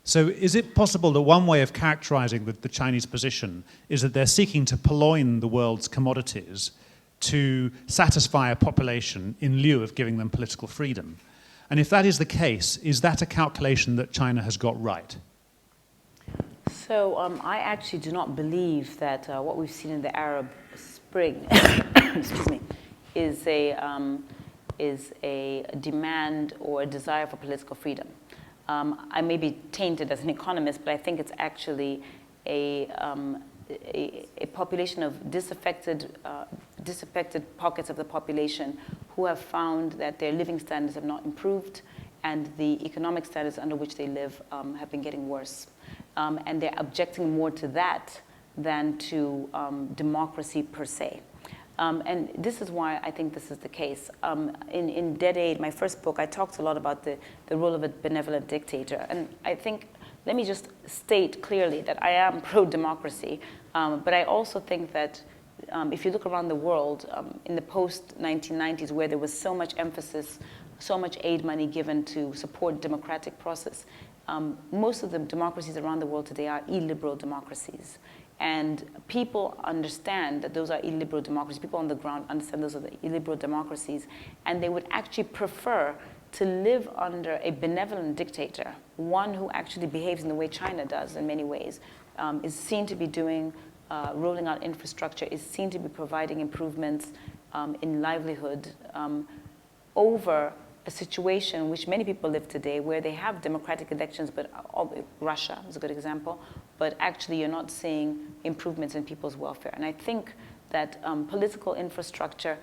So is it possible that one way of characterizing the Chinese position is that they're seeking to purloin the world's commodities to satisfy a population in lieu of giving them political freedom? And if that is the case, is that a calculation that China has got right? So I actually do not believe that what we've seen in the Arab Spring excuse me, is a demand or a desire for political freedom. I may be tainted as an economist, but I think it's actually a population of disaffected pockets of the population who have found that their living standards have not improved and the economic standards under which they live have been getting worse. And they're objecting more to that than to democracy per se. And this is why I think this is the case. In Dead Aid, my first book, I talked a lot about the role of a benevolent dictator. And I think, let me just state clearly that I am pro-democracy, but I also think that if you look around the world, in the post-1990s, where there was so much emphasis, so much aid money given to support democratic process, most of the democracies around the world today are illiberal democracies. And people understand that those are illiberal democracies. People on the ground understand those are the illiberal democracies. And they would actually prefer to live under a benevolent dictator, one who actually behaves in the way China does in many ways, is seen to be doing, rolling out infrastructure, is seen to be providing improvements in livelihood, over a situation in which many people live today where they have democratic elections, but Russia is a good example, but actually you're not seeing improvements in people's welfare. And I think that political infrastructure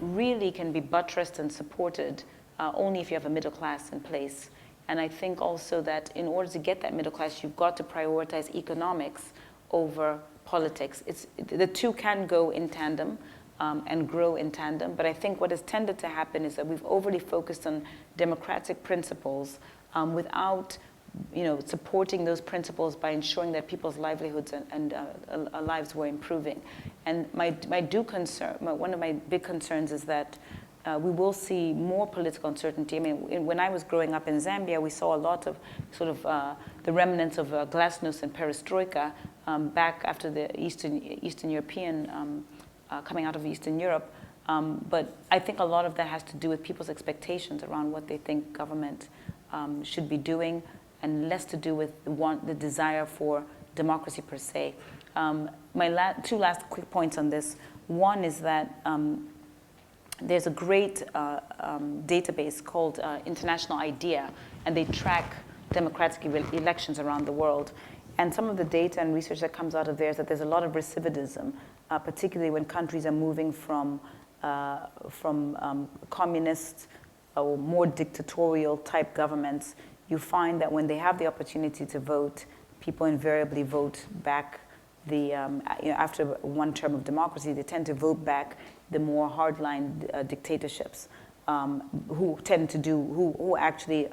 really can be buttressed and supported only if you have a middle class in place. And I think also that in order to get that middle class, you've got to prioritize economics over politics. The two can go in tandem. And grow in tandem. But I think what has tended to happen is that we've overly focused on democratic principles without, supporting those principles by ensuring that people's livelihoods and lives were improving. And one of my big concerns is that we will see more political uncertainty. I mean, when I was growing up in Zambia, we saw a lot of the remnants of glasnost and perestroika back after the Eastern European coming out of Eastern Europe, but I think a lot of that has to do with people's expectations around what they think government should be doing, and less to do with the desire for democracy per se. My two last quick points on this. One is that there's a great database called International IDEA, and they track democratic elections around the world. And some of the data and research that comes out of there is that there's a lot of recidivism, particularly when countries are moving from communist or more dictatorial type governments. You find that when they have the opportunity to vote, people invariably vote back after one term of democracy, they tend to vote back the more hardline dictatorships who actually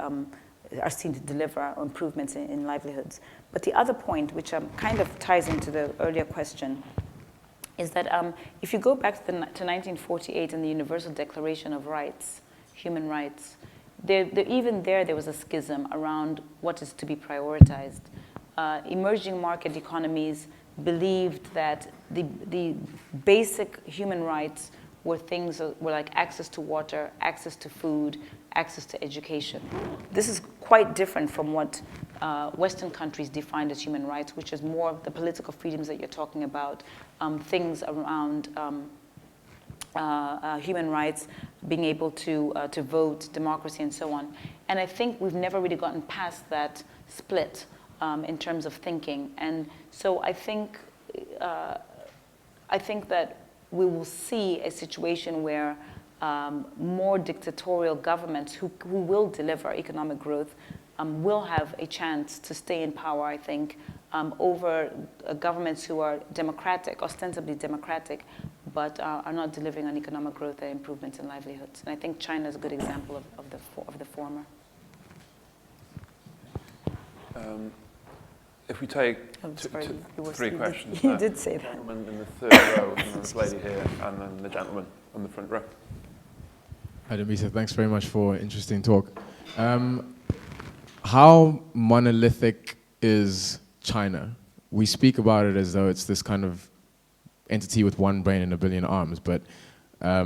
are seen to deliver improvements in livelihoods. But the other point, which kind of ties into the earlier question, is that if you go back to 1948 and the Universal Declaration of Rights, human rights, even there was a schism around what is to be prioritized. Emerging market economies believed that the basic human rights were like access to water, access to food, access to education. This is quite different from what Western countries defined as human rights, which is more of the political freedoms that you're talking about, things around human rights, being able to vote, democracy, and so on. And I think we've never really gotten past that split in terms of thinking. And so I think that we will see a situation where more dictatorial governments who will deliver economic growth will have a chance to stay in power, I think, over governments who are democratic, ostensibly democratic, but are not delivering on economic growth and improvements in livelihoods. And I think China is a good example of the former. If we take three questions You now. did say that. Gentleman in the third row, and this lady here, and then the gentleman on the front row. Hi, Dambisa. Thanks very much for an interesting talk. How monolithic is China? We speak about it as though it's this kind of entity with one brain and a billion arms, but I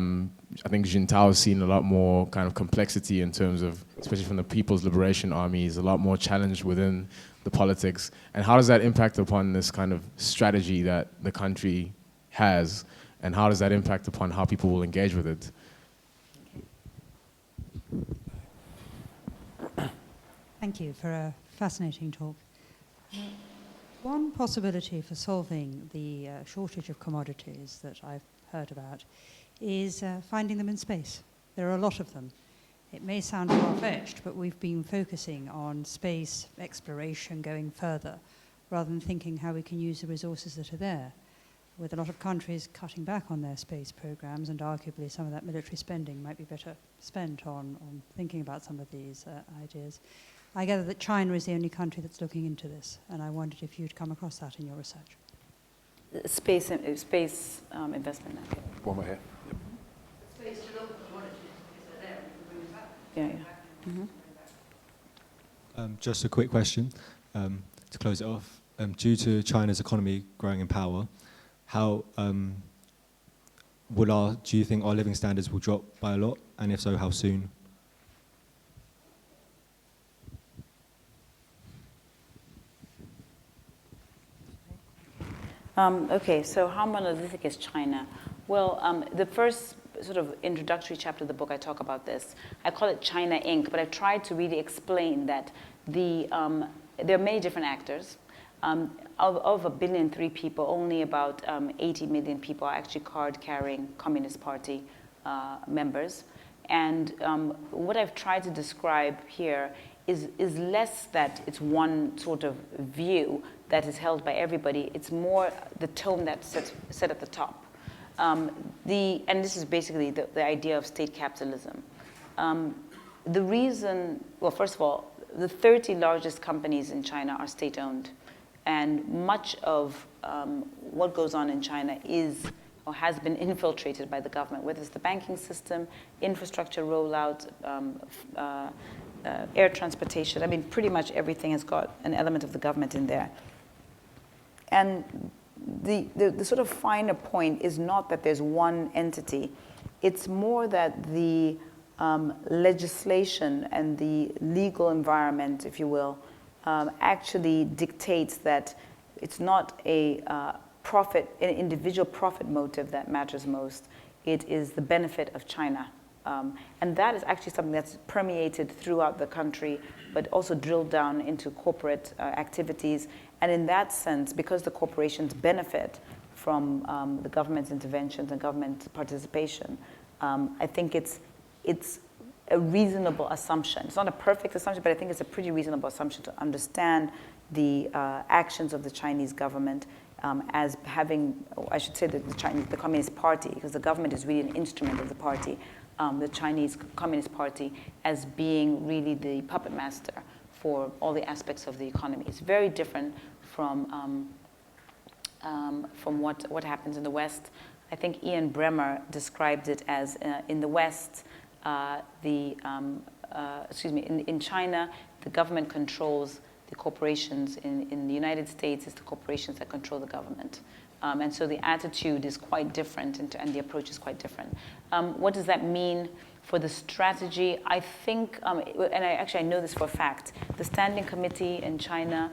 think Jintao has seen a lot more kind of complexity in terms of, especially from the People's Liberation Armies, a lot more challenge within the politics. And how does that impact upon this kind of strategy that the country has? And how does that impact upon how people will engage with it? Thank you for a fascinating talk. One possibility for solving the shortage of commodities that I've heard about is finding them in space. There are a lot of them. It may sound far-fetched, but we've been focusing on space exploration going further, rather than thinking how we can use the resources that are there. With a lot of countries cutting back on their space programs, and arguably some of that military spending might be better spent on thinking about some of these ideas. I gather that China is the only country that's looking into this, and I wondered if you'd come across that in your research. Space investment. Okay. One more here. Yep. Space to look at commodities because they're there and bring them back. Yeah, yeah. Mm-hmm. Just a quick question to close it off. Due to China's economy growing in power, how do you think our living standards will drop by a lot? And if so, how soon? Okay, so how monolithic is China? Well, the first sort of introductory chapter of the book, I talk about this. I call it China Inc., but I've tried to really explain that there are many different actors. Of 1.3 billion people, only about 80 million people are actually card-carrying Communist Party members. And what I've tried to describe here is less that it's one sort of view that is held by everybody. It's more the tone that's set at the top. And this is basically the idea of state capitalism. The reason, well, first of all, the 30 largest companies in China are state-owned. And much of what goes on in China is or has been infiltrated by the government, whether it's the banking system, infrastructure rollout, air transportation. I mean, pretty much everything has got an element of the government in there. And the sort of finer point is not that there's one entity. It's more that the legislation and the legal environment, if you will, actually dictates that it's not an individual profit motive that matters most. It is the benefit of China. And that is actually something that's permeated throughout the country, but also drilled down into corporate activities. And in that sense, because the corporations benefit from the government's interventions and government participation, I think it's a reasonable assumption. It's not a perfect assumption, but I think it's a pretty reasonable assumption to understand the actions of the Chinese government as having, I should say that the Communist Party, because the government is really an instrument of the party, the Chinese Communist Party as being really the puppet master for all the aspects of the economy. It's very different from what happens in the West. I think Ian Bremmer described it as in the West, in China, the government controls the corporations. In the United States, it's the corporations that control the government. And so the attitude is quite different and the approach is quite different. What does that mean for the strategy? I think, and I know this for a fact, the Standing Committee in China,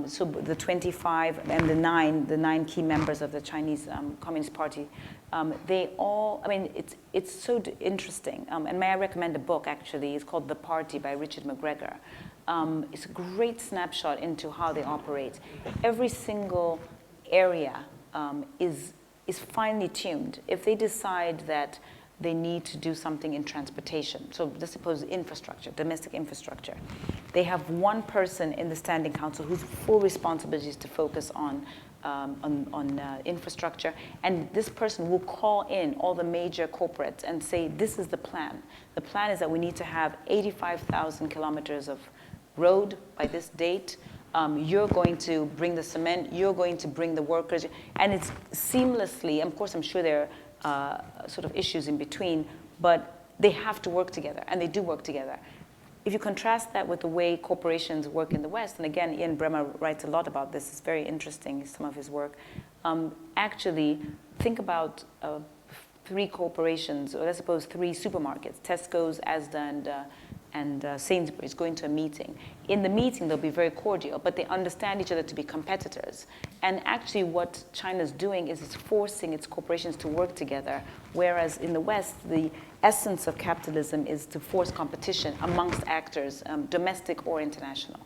so the 25 and the nine key members of the Chinese Communist Party, they all, I mean, it's so interesting. And may I recommend a book, actually? It's called The Party by Richard McGregor. is a great snapshot into how they operate. Every single area is finely tuned. If they decide that they need to do something in transportation, so let's suppose infrastructure, domestic infrastructure, they have one person in the Standing Council whose full responsibility is to focus on infrastructure, and this person will call in all the major corporates and say, this is the plan. The plan is that we need to have 85,000 kilometers of road by this date. You're going to bring the cement, you're going to bring the workers, and it's seamlessly, of course I'm sure there are sort of issues in between, but they have to work together, and they do work together. If you contrast that with the way corporations work in the West, and again, Ian Bremmer writes a lot about this, it's very interesting, some of his work. Actually, think about 3 corporations, or let's suppose 3 supermarkets, Tesco's, Asda, and Sainsbury's, going to a meeting. In the meeting, they'll be very cordial, but they understand each other to be competitors. And actually what China's doing is it's forcing its corporations to work together, whereas in the West, the essence of capitalism is to force competition amongst actors, domestic or international.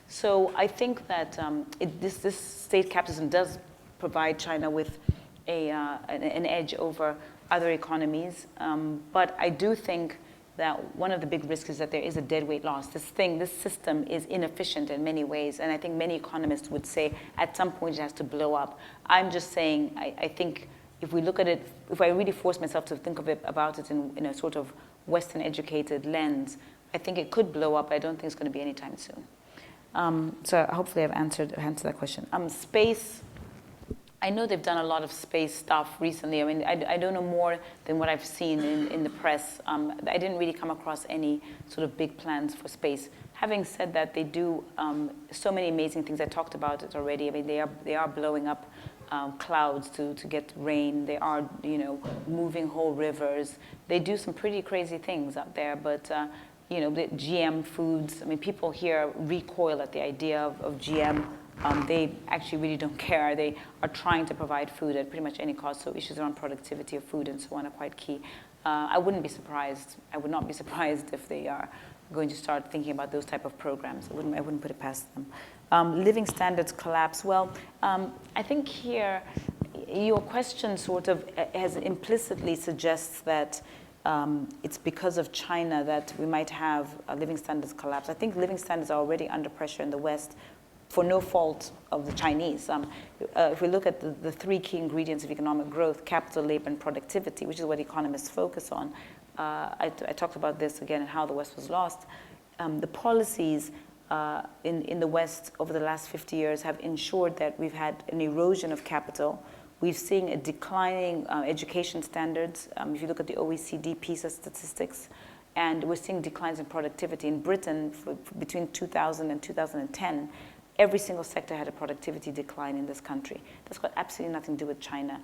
So I think that this state capitalism does provide China with an edge over other economies, but I do think that one of the big risks is that there is a deadweight loss. This system is inefficient in many ways, and I think many economists would say at some point it has to blow up. I'm just saying, I think if we look at it, if I really force myself to think about it in a sort of Western educated lens, I think it could blow up. I don't think it's going to be anytime soon. So hopefully I've answered that question. Space. I know they've done a lot of space stuff recently. I mean, I don't know more than what I've seen in the press. I didn't really come across any sort of big plans for space. Having said that, they do so many amazing things. I talked about it already. I mean, they are blowing up clouds to get rain. They are, moving whole rivers. They do some pretty crazy things up there. But the GM foods. I mean, people here recoil at the idea of GM. They actually really don't care. They are trying to provide food at pretty much any cost, so issues around productivity of food and so on are quite key. I wouldn't be surprised. I would not be surprised if they are going to start thinking about those type of programs. I wouldn't put it past them. Living standards collapse. Well, I think here your question sort of has implicitly suggests that it's because of China that we might have a living standards collapse. I think living standards are already under pressure in the West, for no fault of the Chinese. If we look at the 3 key ingredients of economic growth, capital, labor, and productivity, which is what economists focus on, I talked about this again and how the West was lost. The policies in the West over the last 50 years have ensured that we've had an erosion of capital. We've seen a declining education standards. If you look at the OECD PISA statistics, and we're seeing declines in productivity. In Britain, between 2000 and 2010, every single sector had a productivity decline in this country. That's got absolutely nothing to do with China.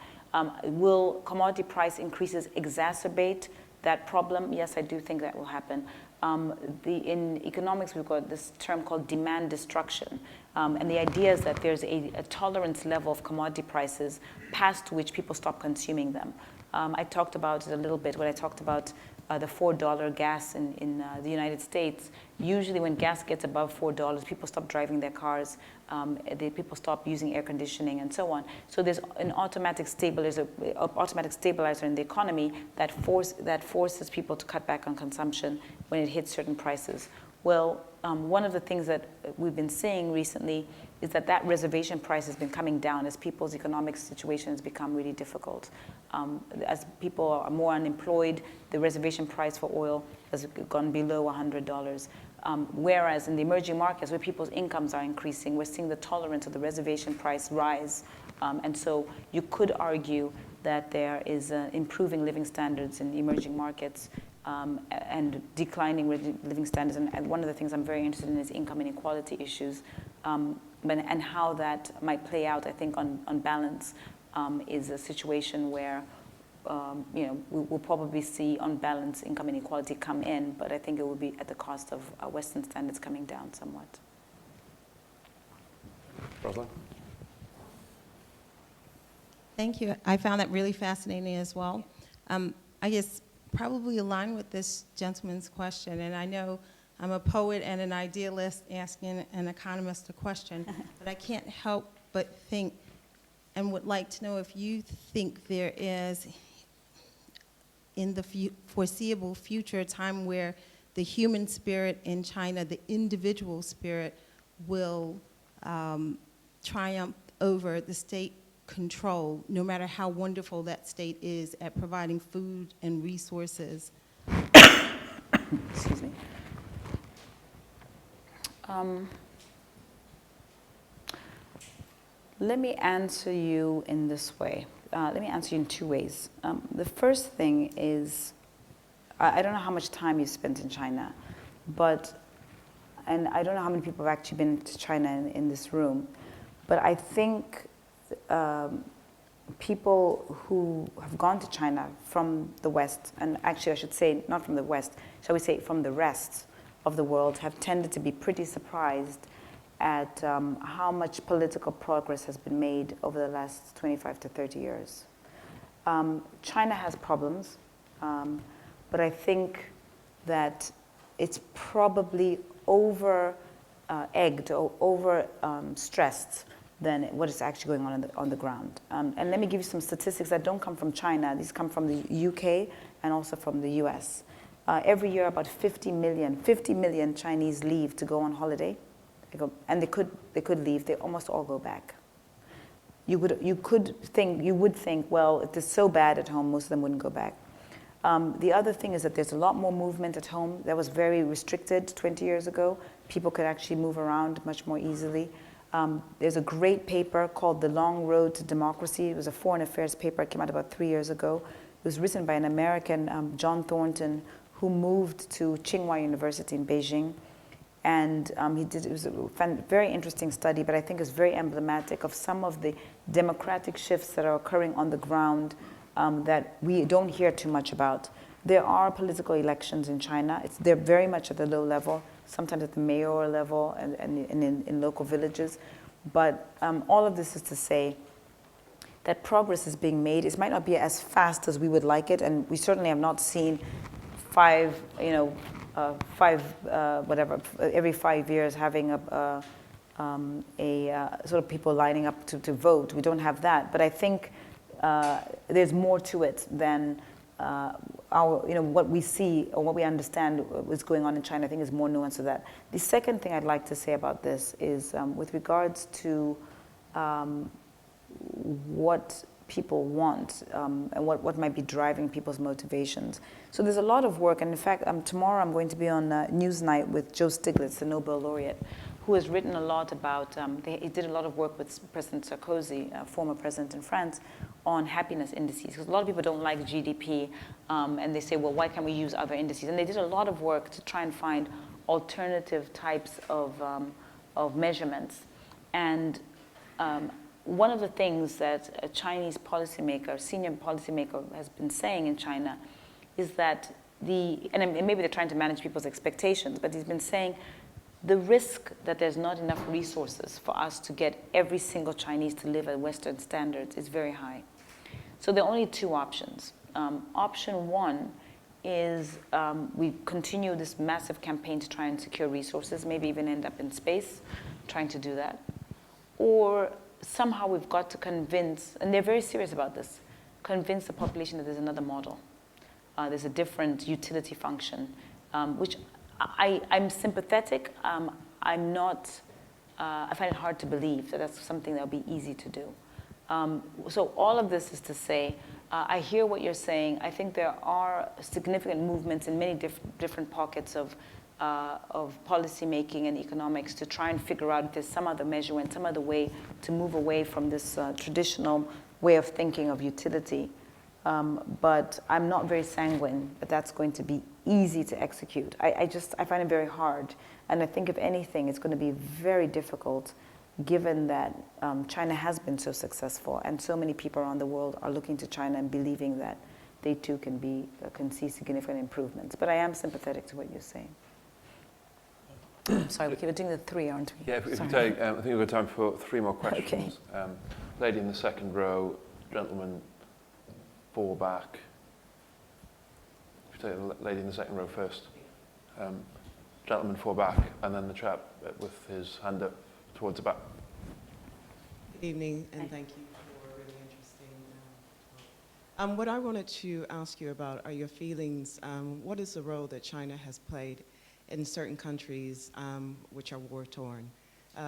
Will commodity price increases exacerbate that problem? Yes, I do think that will happen. In economics, we've got this term called demand destruction. And the idea is that there's a tolerance level of commodity prices past which people stop consuming them. I talked about it a little bit when I talked about the $4 gas in the United States. Usually when gas gets above $4, people stop driving their cars, people stop using air conditioning and so on. So there's an automatic stabilizer in the economy that forces people to cut back on consumption when it hits certain prices. Well, one of the things that we've been seeing recently is that reservation price has been coming down as people's economic situations become really difficult. As people are more unemployed, the reservation price for oil has gone below $100. Whereas in the emerging markets where people's incomes are increasing, we're seeing the tolerance of the reservation price rise. And so you could argue that there is improving living standards in emerging markets and declining living standards. And one of the things I'm very interested in is income inequality issues. And how that might play out, I think, on balance, is a situation where, we'll probably see, on balance, income inequality come in, but I think it will be at the cost of Western standards coming down somewhat. Rosalind? Thank you. I found that really fascinating as well. I guess probably aligned with this gentleman's question, and I know I'm a poet and an idealist asking an economist a question, but I can't help but think and would like to know if you think there is, in the foreseeable future, a time where the human spirit in China, the individual spirit, will triumph over the state control, no matter how wonderful that state is at providing food and resources. Excuse me. Let me answer you in this way. Let me answer you in two ways. The first thing is, I don't know how much time you spent in China, and I don't know how many people have actually been to China in this room, but I think people who have gone to China from the West, and actually I should say not from the West, shall we say from the rest of the world, have tended to be pretty surprised at how much political progress has been made over the last 25 to 30 years. China has problems, but I think that it's probably over-egged or over-stressed than what is actually going on the ground. And let me give you some statistics that don't come from China. These come from the UK and also from the US. Every year, about 50 million Chinese leave to go on holiday. And they could leave. They almost all go back. You would think, well, if it's so bad at home, most of them wouldn't go back. The other thing is that there's a lot more movement at home. That was very restricted 20 years ago. People could actually move around much more easily. There's a great paper called The Long Road to Democracy. It was a foreign affairs paper. It came out about 3 years ago. It was written by an American, John Thornton, who moved to Tsinghua University in Beijing. And it was a very interesting study, but I think it's very emblematic of some of the democratic shifts that are occurring on the ground that we don't hear too much about. There are political elections in China. They're very much at the low level, sometimes at the mayoral level and in local villages. But all of this is to say that progress is being made. It might not be as fast as we would like it, and we certainly have not seen every 5 years having a sort of people lining up to vote. We don't have that, but I think there's more to it than what we see or what we understand is going on in China. I think is more nuanced to that. The second thing I'd like to say about this is with regards to what people want and what might be driving people's motivations. So there's a lot of work, and in fact, tomorrow I'm going to be on Newsnight with Joe Stiglitz, the Nobel laureate, who has written a lot about, he did a lot of work with President Sarkozy, former president in France, on happiness indices. Because a lot of people don't like GDP, and they say, well, why can't we use other indices? And they did a lot of work to try and find alternative types of measurements. And one of the things that a Chinese policymaker, senior policymaker, has been saying in China is that and maybe they're trying to manage people's expectations, but he's been saying the risk that there's not enough resources for us to get every single Chinese to live at Western standards is very high. So there are only two options. Option one is we continue this massive campaign to try and secure resources, maybe even end up in space trying to do that. Or somehow we've got to convince, and they're very serious about this, convince the population that there's another model. There's a different utility function, which I'm sympathetic. I'm not, I find it hard to believe that that's something that would be easy to do. So all of this is to say, I hear what you're saying. I think there are significant movements in many different pockets of policy making and economics to try and figure out if there's some other measurement, some other way to move away from this traditional way of thinking of utility. But I'm not very sanguine that that's going to be easy to execute. I find it very hard. And I think if anything, it's going to be very difficult given that China has been so successful and so many people around the world are looking to China and believing that they too can see significant improvements. But I am sympathetic to what you're saying. Sorry, we're doing the three, aren't we? Yeah, if we take, I think we've got time for 3 more questions. Okay. Lady in the second row, gentleman 4 back. If we take the lady in the second row first. gentleman far back, and then the chap with his hand up towards the back. Good evening, and thank you for a really interesting talk. What I wanted to ask you about are your feelings. What is the role that China has played in certain countries which are war-torn,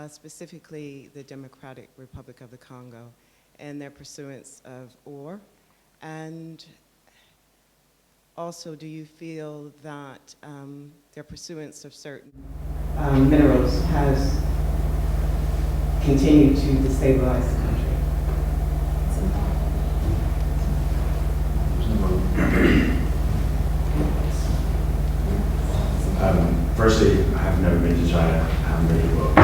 specifically the Democratic Republic of the Congo, and their pursuance of ore? And also, do you feel that their pursuance of certain minerals has continued to destabilize the country? Firstly, I have never been to China. I haven't read the book, so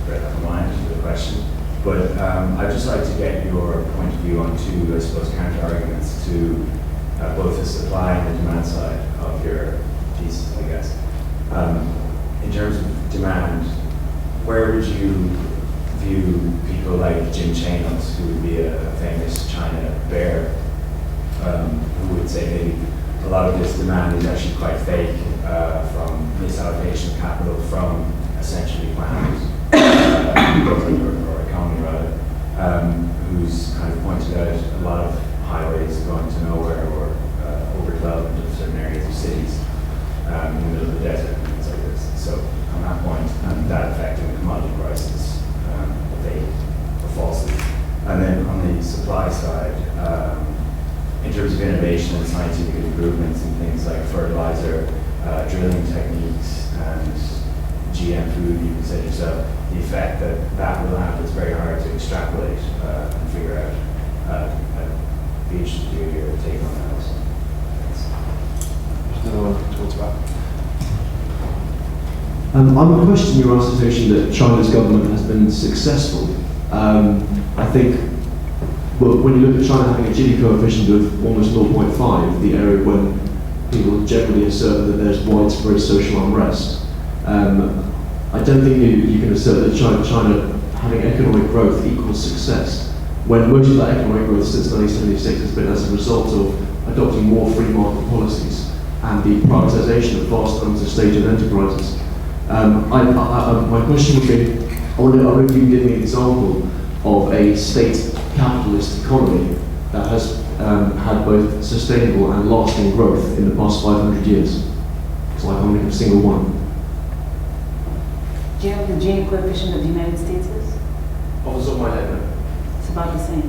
bear that in mind for the question. But I'd just like to get your point of view on two, I suppose, counter-arguments to both the supply and the demand side of your thesis, I guess. In terms of demand, where would you view people like Jim Chanos, who would be a famous China bear, who would say maybe a lot of this demand is actually quite fake, from misallocation of capital from essentially planners, or economy rather, who's kind of pointed out a lot of highways going to nowhere or overdevelopment of certain areas of cities in the middle of the desert and things like this. So on that point, and that affecting the commodity prices, fake or falsely. And then on the supply side, in terms of innovation and scientific improvements in things like fertilizer, drilling techniques, and GM food, you can say yourself, the effect that that will have is very hard to extrapolate and figure out. I'd be interested to hear your take on that also. There's another one towards the back. I'm going to question your assertion that China's government has been successful. I think, well, when you look at China having a Gini coefficient of almost 0.5, the area when people generally assert that there's widespread social unrest, I don't think you can assert that China having economic growth equals success, when most of that economic growth since 1976 has been as a result of adopting more free market policies and the privatization of vast numbers of state-owned enterprises. My question would be, I wonder if you can give me an example of a state capitalist economy that has had both sustainable and lasting growth in the past 500 years. So I can't think of a single one. Do you know what the Gini coefficient of the United States is? Off the top of my head, no. It's about the same.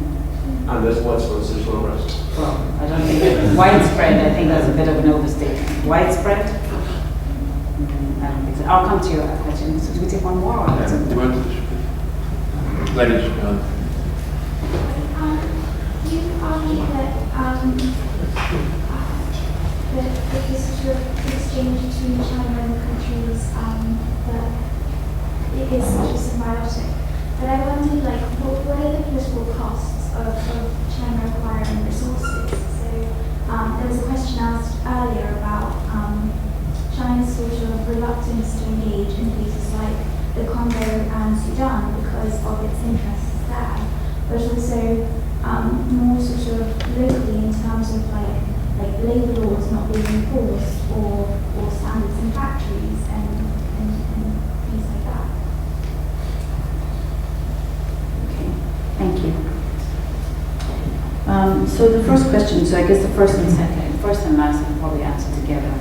And there's widespread social unrest. Well, I don't think widespread, I think that's a bit of an overstatement. Widespread? I don't think so. I'll come to your question. So do we take one more? Or that's Do you want to? Ladies, you argue that this sort of exchange between China and the countries that it is such a symbiotic. But I wondered, like, what are the political costs of China acquiring resources? So there was a question asked earlier about China's sort of reluctance to engage in places like the Congo and Sudan because of its interests there, but also more sort of locally in terms of like labour laws not being enforced or standards in factories and things like that. Okay, thank you. So the first question, so I guess the first and last I can probably answer together.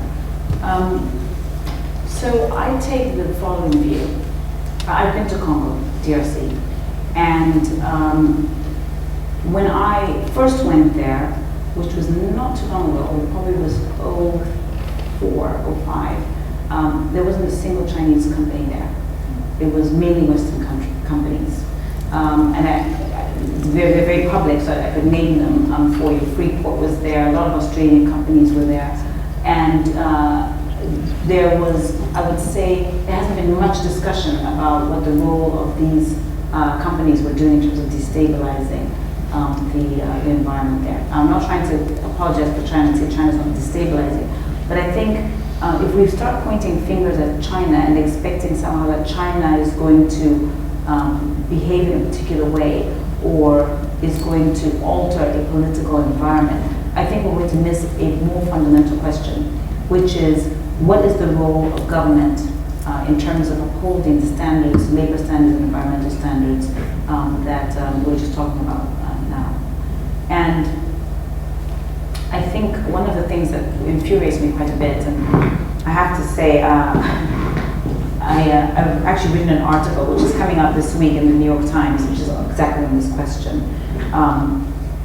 So I take the following view. I've been to Congo, DRC, and when I first went there, which was not too long ago, it probably was 04, 05, there wasn't a single Chinese company there. It was mainly Western companies. And they're very public, so I could name them for you. Freeport was there, a lot of Australian companies were there. And there was, I would say, there hasn't been much discussion about what the role of these companies were doing in terms of destabilizing the environment there. I'm not trying to apologize for China and say China's not destabilizing, but I think if we start pointing fingers at China and expecting somehow that China is going to behave in a particular way or is going to alter a political environment, I think we're going to miss a more fundamental question, which is what is the role of government in terms of upholding the standards, labor standards and environmental standards that we're just talking about now. And I think one of the things that infuriates me quite a bit, and I have to say, I've actually written an article which is coming out this week in the New York Times, which is exactly on this question.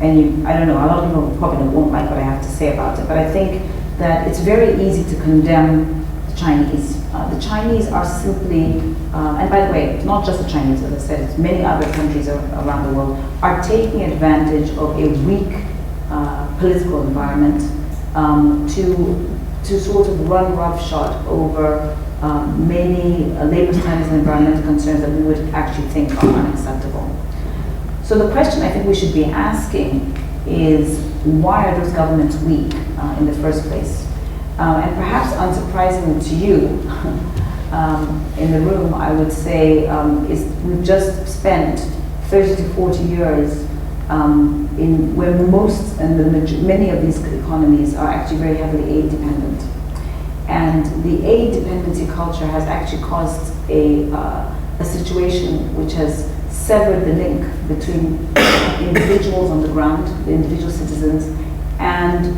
And I don't know, a lot of people probably won't like what I have to say about it, but I think that it's very easy to condemn the Chinese. The Chinese are simply, and by the way, not just the Chinese, as I said, it's many other countries around the world, are taking advantage of a weak political environment to sort of run roughshod over many labor standards and environmental concerns that we would actually think are unacceptable. So the question I think we should be asking is, why are those governments weak in the first place? And perhaps unsurprisingly to you, in the room, I would say, is we've just spent 30 to 40 years in where most and many of these economies are actually very heavily aid dependent. And the aid dependency culture has actually caused a situation which has severed the link between individuals on the ground, the individual citizens, and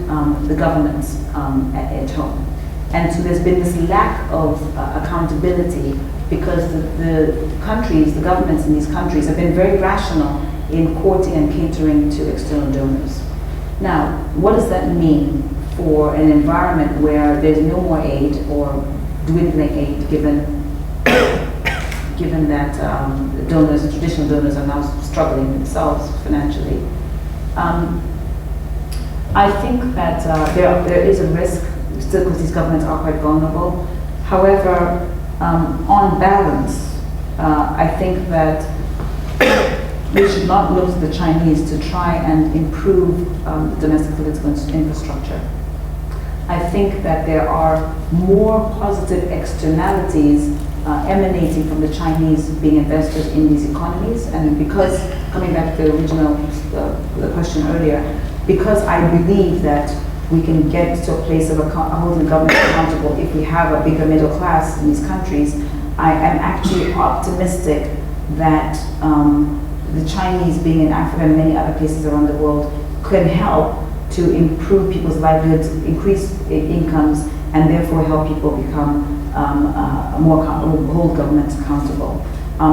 the governments at home. And so there's been this lack of accountability because the countries, the governments in these countries have been very rational in courting and catering to external donors. Now, what does that mean for an environment where there's no more aid or dwindling aid given that donors, traditional donors are now struggling themselves financially? I think that there is a risk, still because these governments are quite vulnerable. However, on balance, I think that we should not look to the Chinese to try and improve the domestic political infrastructure. I think that there are more positive externalities emanating from the Chinese being investors in these economies, and because, coming back to the original the question earlier, because I believe that we can get to a place of holding government accountable if we have a bigger middle class in these countries, I am actually optimistic that the Chinese being in Africa and many other places around the world can help to improve people's livelihoods, increase incomes, and therefore help people become hold governments accountable.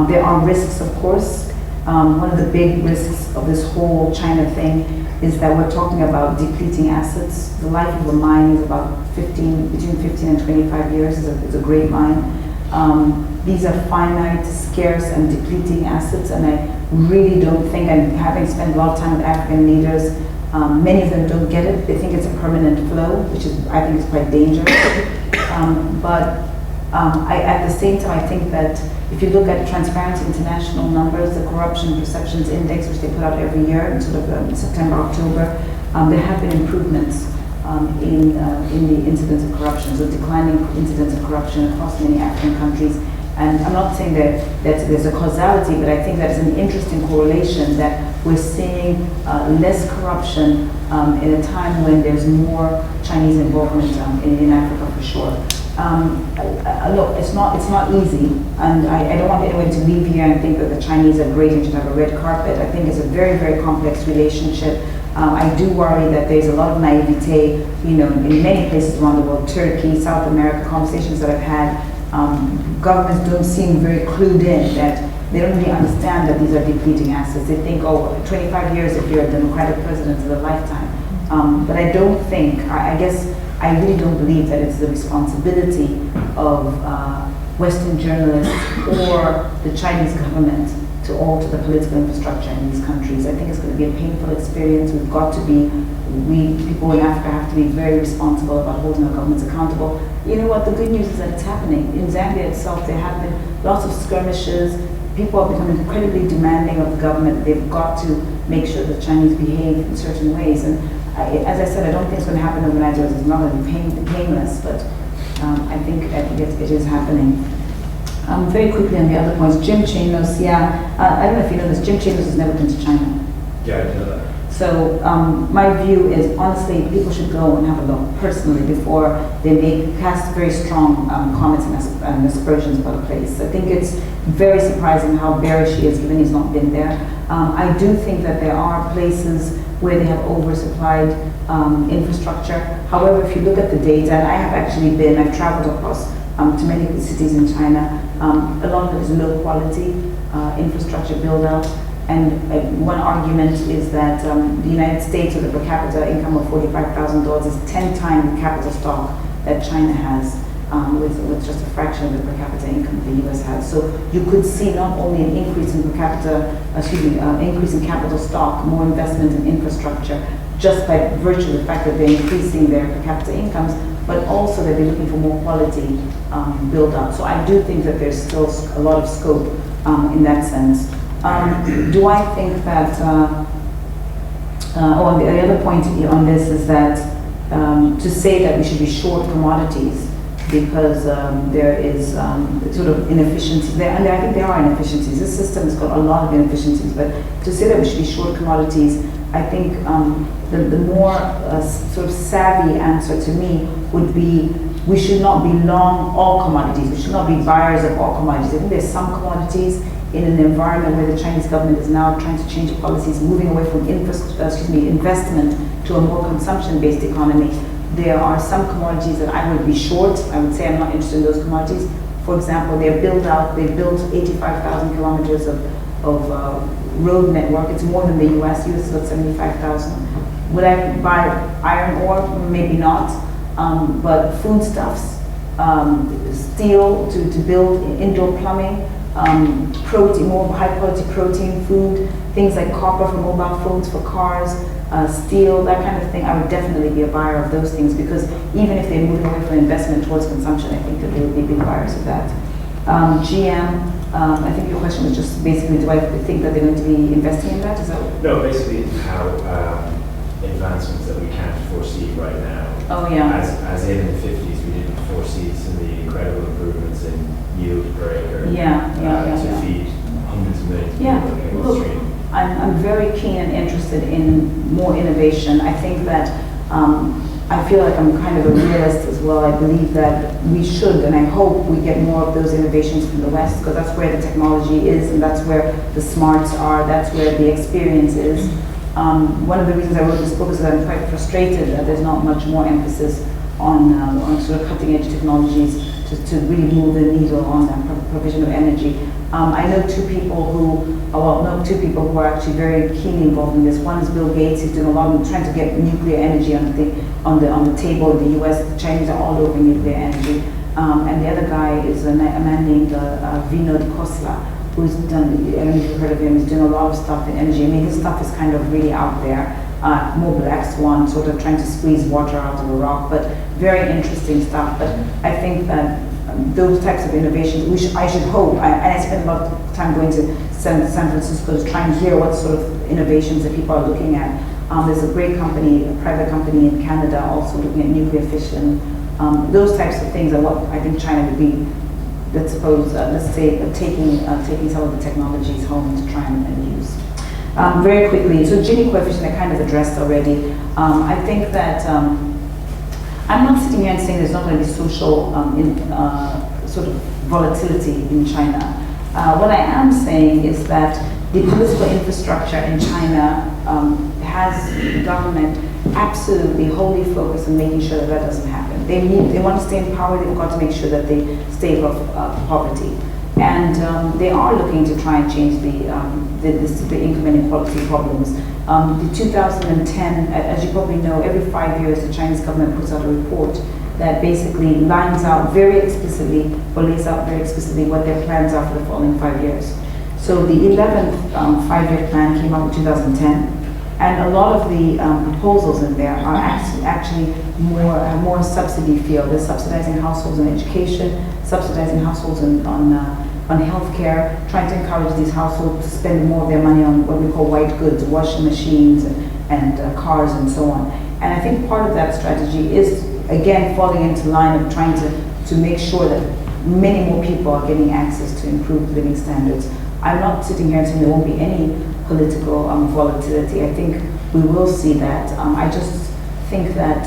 There are risks, of course. One of the big risks of this whole China thing is that we're talking about depleting assets. The life of a mine is about between 15 and 25 years. It's a great mine. These are finite, scarce, and depleting assets, and I really don't think, and having spent a lot of time with African leaders, many of them don't get it. They think it's a permanent flow, which is, I think, is quite dangerous. At the same time, I think that if you look at Transparency International numbers, the Corruption Perceptions Index, which they put out every year in sort of September, October, there have been improvements in the incidence of corruption, so declining incidence of corruption across many African countries. And I'm not saying that there's a causality, but I think that's an interesting correlation that we're seeing less corruption in a time when there's more Chinese involvement in Africa for sure. Look, it's not easy, and I don't want anyone to leave here and think that the Chinese are great and should have a red carpet. I think it's a very, very complex relationship. I do worry that there's a lot of naivete, in many places around the world, Turkey, South America, conversations that I've had, governments don't seem very clued in, that they don't really understand that these are depleting assets. They think, 25 years if you're a democratic president is a lifetime. But I don't think, I guess, I really don't believe that it's the responsibility of Western journalists or the Chinese government to alter the political infrastructure in these countries. I think it's going to be a painful experience. People in Africa have to be very responsible about holding our governments accountable. You know what, the good news is that it's happening. In Zambia itself, there have been lots of skirmishes. People are becoming incredibly demanding of the government. They've got to make sure the Chinese behave in certain ways. And as I said, I don't think it's going to happen overnight. It's not going to be painless, but I think it is happening. Very quickly on the other points, Jim Chanos, I don't know if you know this, Jim Chanos has never been to China. Yeah, I know that. So my view is, honestly, people should go and have a look personally before they cast very strong comments and aspersions about a place. I think it's very surprising how bearish he is, given he's not been there. I do think that there are places where they have oversupplied infrastructure. However, if you look at the data, and I have actually I've traveled across to many cities in China, a lot of it is low quality infrastructure build out. And one argument is that the United States, with a per capita income of $45,000, is 10 times the capital stock that China has, with just a fraction of the per capita income the US has. So you could see not only an increase in increase in capital stock, more investment in infrastructure, just by virtue of the fact that they're increasing their per capita incomes, but also that they're looking for more quality build up. So I do think that there's still a lot of scope in that sense. Do I think that, the other point on this is that to say that we should be short commodities because there is sort of inefficiencies there, and I think there are inefficiencies. This system has got a lot of inefficiencies, but to say that we should be short commodities, I think the more sort of savvy answer to me would be we should not be long all commodities. We should not be buyers of all commodities. I think there's some commodities in an environment where the Chinese government is now trying to change policies, moving away from investment to a more consumption-based economy. There are some commodities that I would be short. I would say I'm not interested in those commodities. For example, they built 85,000 kilometers of road network. It's more than the US. US is about 75,000. Would I buy iron ore? Maybe not. But foodstuffs, steel to build indoor plumbing, protein, more high quality protein food, things like copper for mobile phones, for cars, steel, that kind of thing. I would definitely be a buyer of those things, because even if they're moving away from investment towards consumption, I think that they would be big buyers of that. GM, I think your question was just basically, do I think that they're going to be investing in that? Is that what? No, basically how advancements that we can't foresee right now. Oh yeah. As in the 50s, we didn't foresee some of the incredible improvements in yield per acre to feed hundreds of millions of people in the stream. I'm very keen and interested in more innovation. I think that I feel like I'm kind of a realist as well. I believe that we should, and I hope we get more of those innovations from the West, because that's where the technology is, and that's where the smarts are, that's where the experience is. One of the reasons I wrote this book is that I'm quite frustrated that there's not much more emphasis on sort of cutting edge technologies to really move the needle on the provision of energy. I know two people who are actually very keenly involved in this. One is Bill Gates. He's doing a lot of trying to get nuclear energy on the table in the US. The Chinese are all over nuclear energy. And the other guy is a man named Vinod Khosla, who's done, I don't know if you've heard of him, he's doing a lot of stuff in energy. I mean, his stuff is kind of really out there. More black swan, sort of trying to squeeze water out of a rock, but very interesting stuff. But I think that those types of innovations, I should hope, and I spend a lot of time going to San Francisco to try and hear what sort of innovations that people are looking at. There's a great company, a private company in Canada, also looking at nuclear fission. Those types of things are what I think China would be, let's say, taking some of the technologies home to try and use. Very quickly, so Gini coefficient I kind of addressed already. I think that I'm not sitting here and saying there's not going to be social sort of volatility in China. What I am saying is that the political infrastructure in China has the government absolutely wholly focused on making sure that that doesn't happen. They want to stay in power. They've got to make sure that they stay above poverty. And they are looking to try and change the income inequality problems. The 2010, as you probably know, every 5 years the Chinese government puts out a report that basically lays out very explicitly what their plans are for the following 5 years. So the 11th 5-year plan came out in 2010. And a lot of the proposals in there are actually more subsidy feel. They're subsidizing households in education, subsidizing households on healthcare, trying to encourage these households to spend more of their money on what we call white goods, washing machines and cars and so on. And I think part of that strategy is, again, falling into line of trying to make sure that many more people are getting access to improved living standards. I'm not sitting here and saying there won't be any political volatility. I think we will see that. I just think that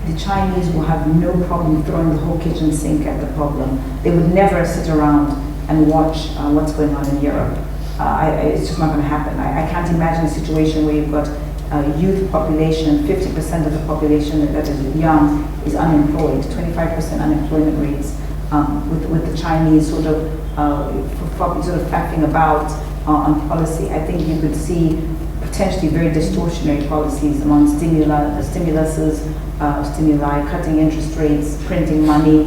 the Chinese will have no problem throwing the whole kitchen sink at the problem. They would never sit around and watch what's going on in Europe. It's just not going to happen. I can't imagine a situation where you've got a youth population, 50% of the population that is young is unemployed, 25% unemployment rates, with the Chinese sort of faffing about on policy. I think you could see potentially very distortionary policies among stimuluses, stimuli, cutting interest rates, printing money,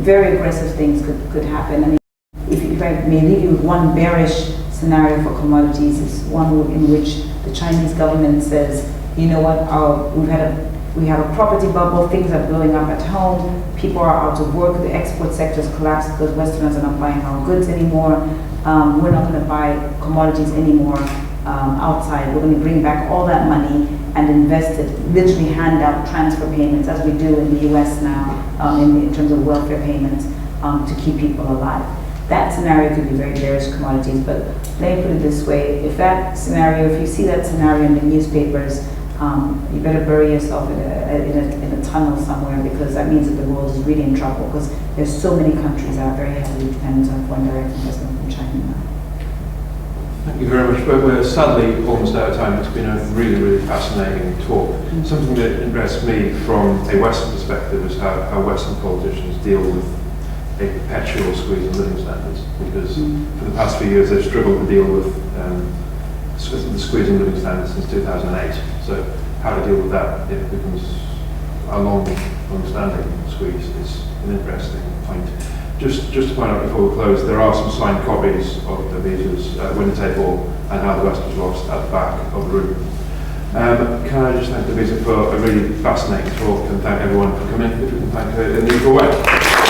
very aggressive things could happen. I mean, if I may leave you with one bearish scenario for commodities, it's one in which the Chinese government says, you know what, we have a property bubble, things are blowing up at home, people are out of work, the export sector's collapsed because Westerners are not buying our goods anymore, we're not going to buy commodities anymore outside, we're going to bring back all that money and invest it, literally hand out transfer payments as we do in the US now in terms of welfare payments to keep people alive. That scenario could be very bearish commodities, but let me put it this way, if you see that scenario in the newspapers, you better bury yourself in a tunnel somewhere, because that means that the world is really in trouble, because there's so many countries that are very heavily dependent on foreign direct investment from China now. Thank you very much. We're sadly almost out of time. It's been a really, really fascinating talk. Something that interests me from a Western perspective is how Western politicians deal with a perpetual squeeze on living standards, because for the past few years they've struggled to deal with the squeeze on living standards since 2008. So how to deal with that, if it becomes a long-standing squeeze, is an interesting point. Just to point out before we close, there are some signed copies of Dambisa's Winner Take All and How the West Was Lost at the back of the room. Can I just thank Dambisa for a really fascinating talk, and thank everyone for coming, if we can thank her in the usual way.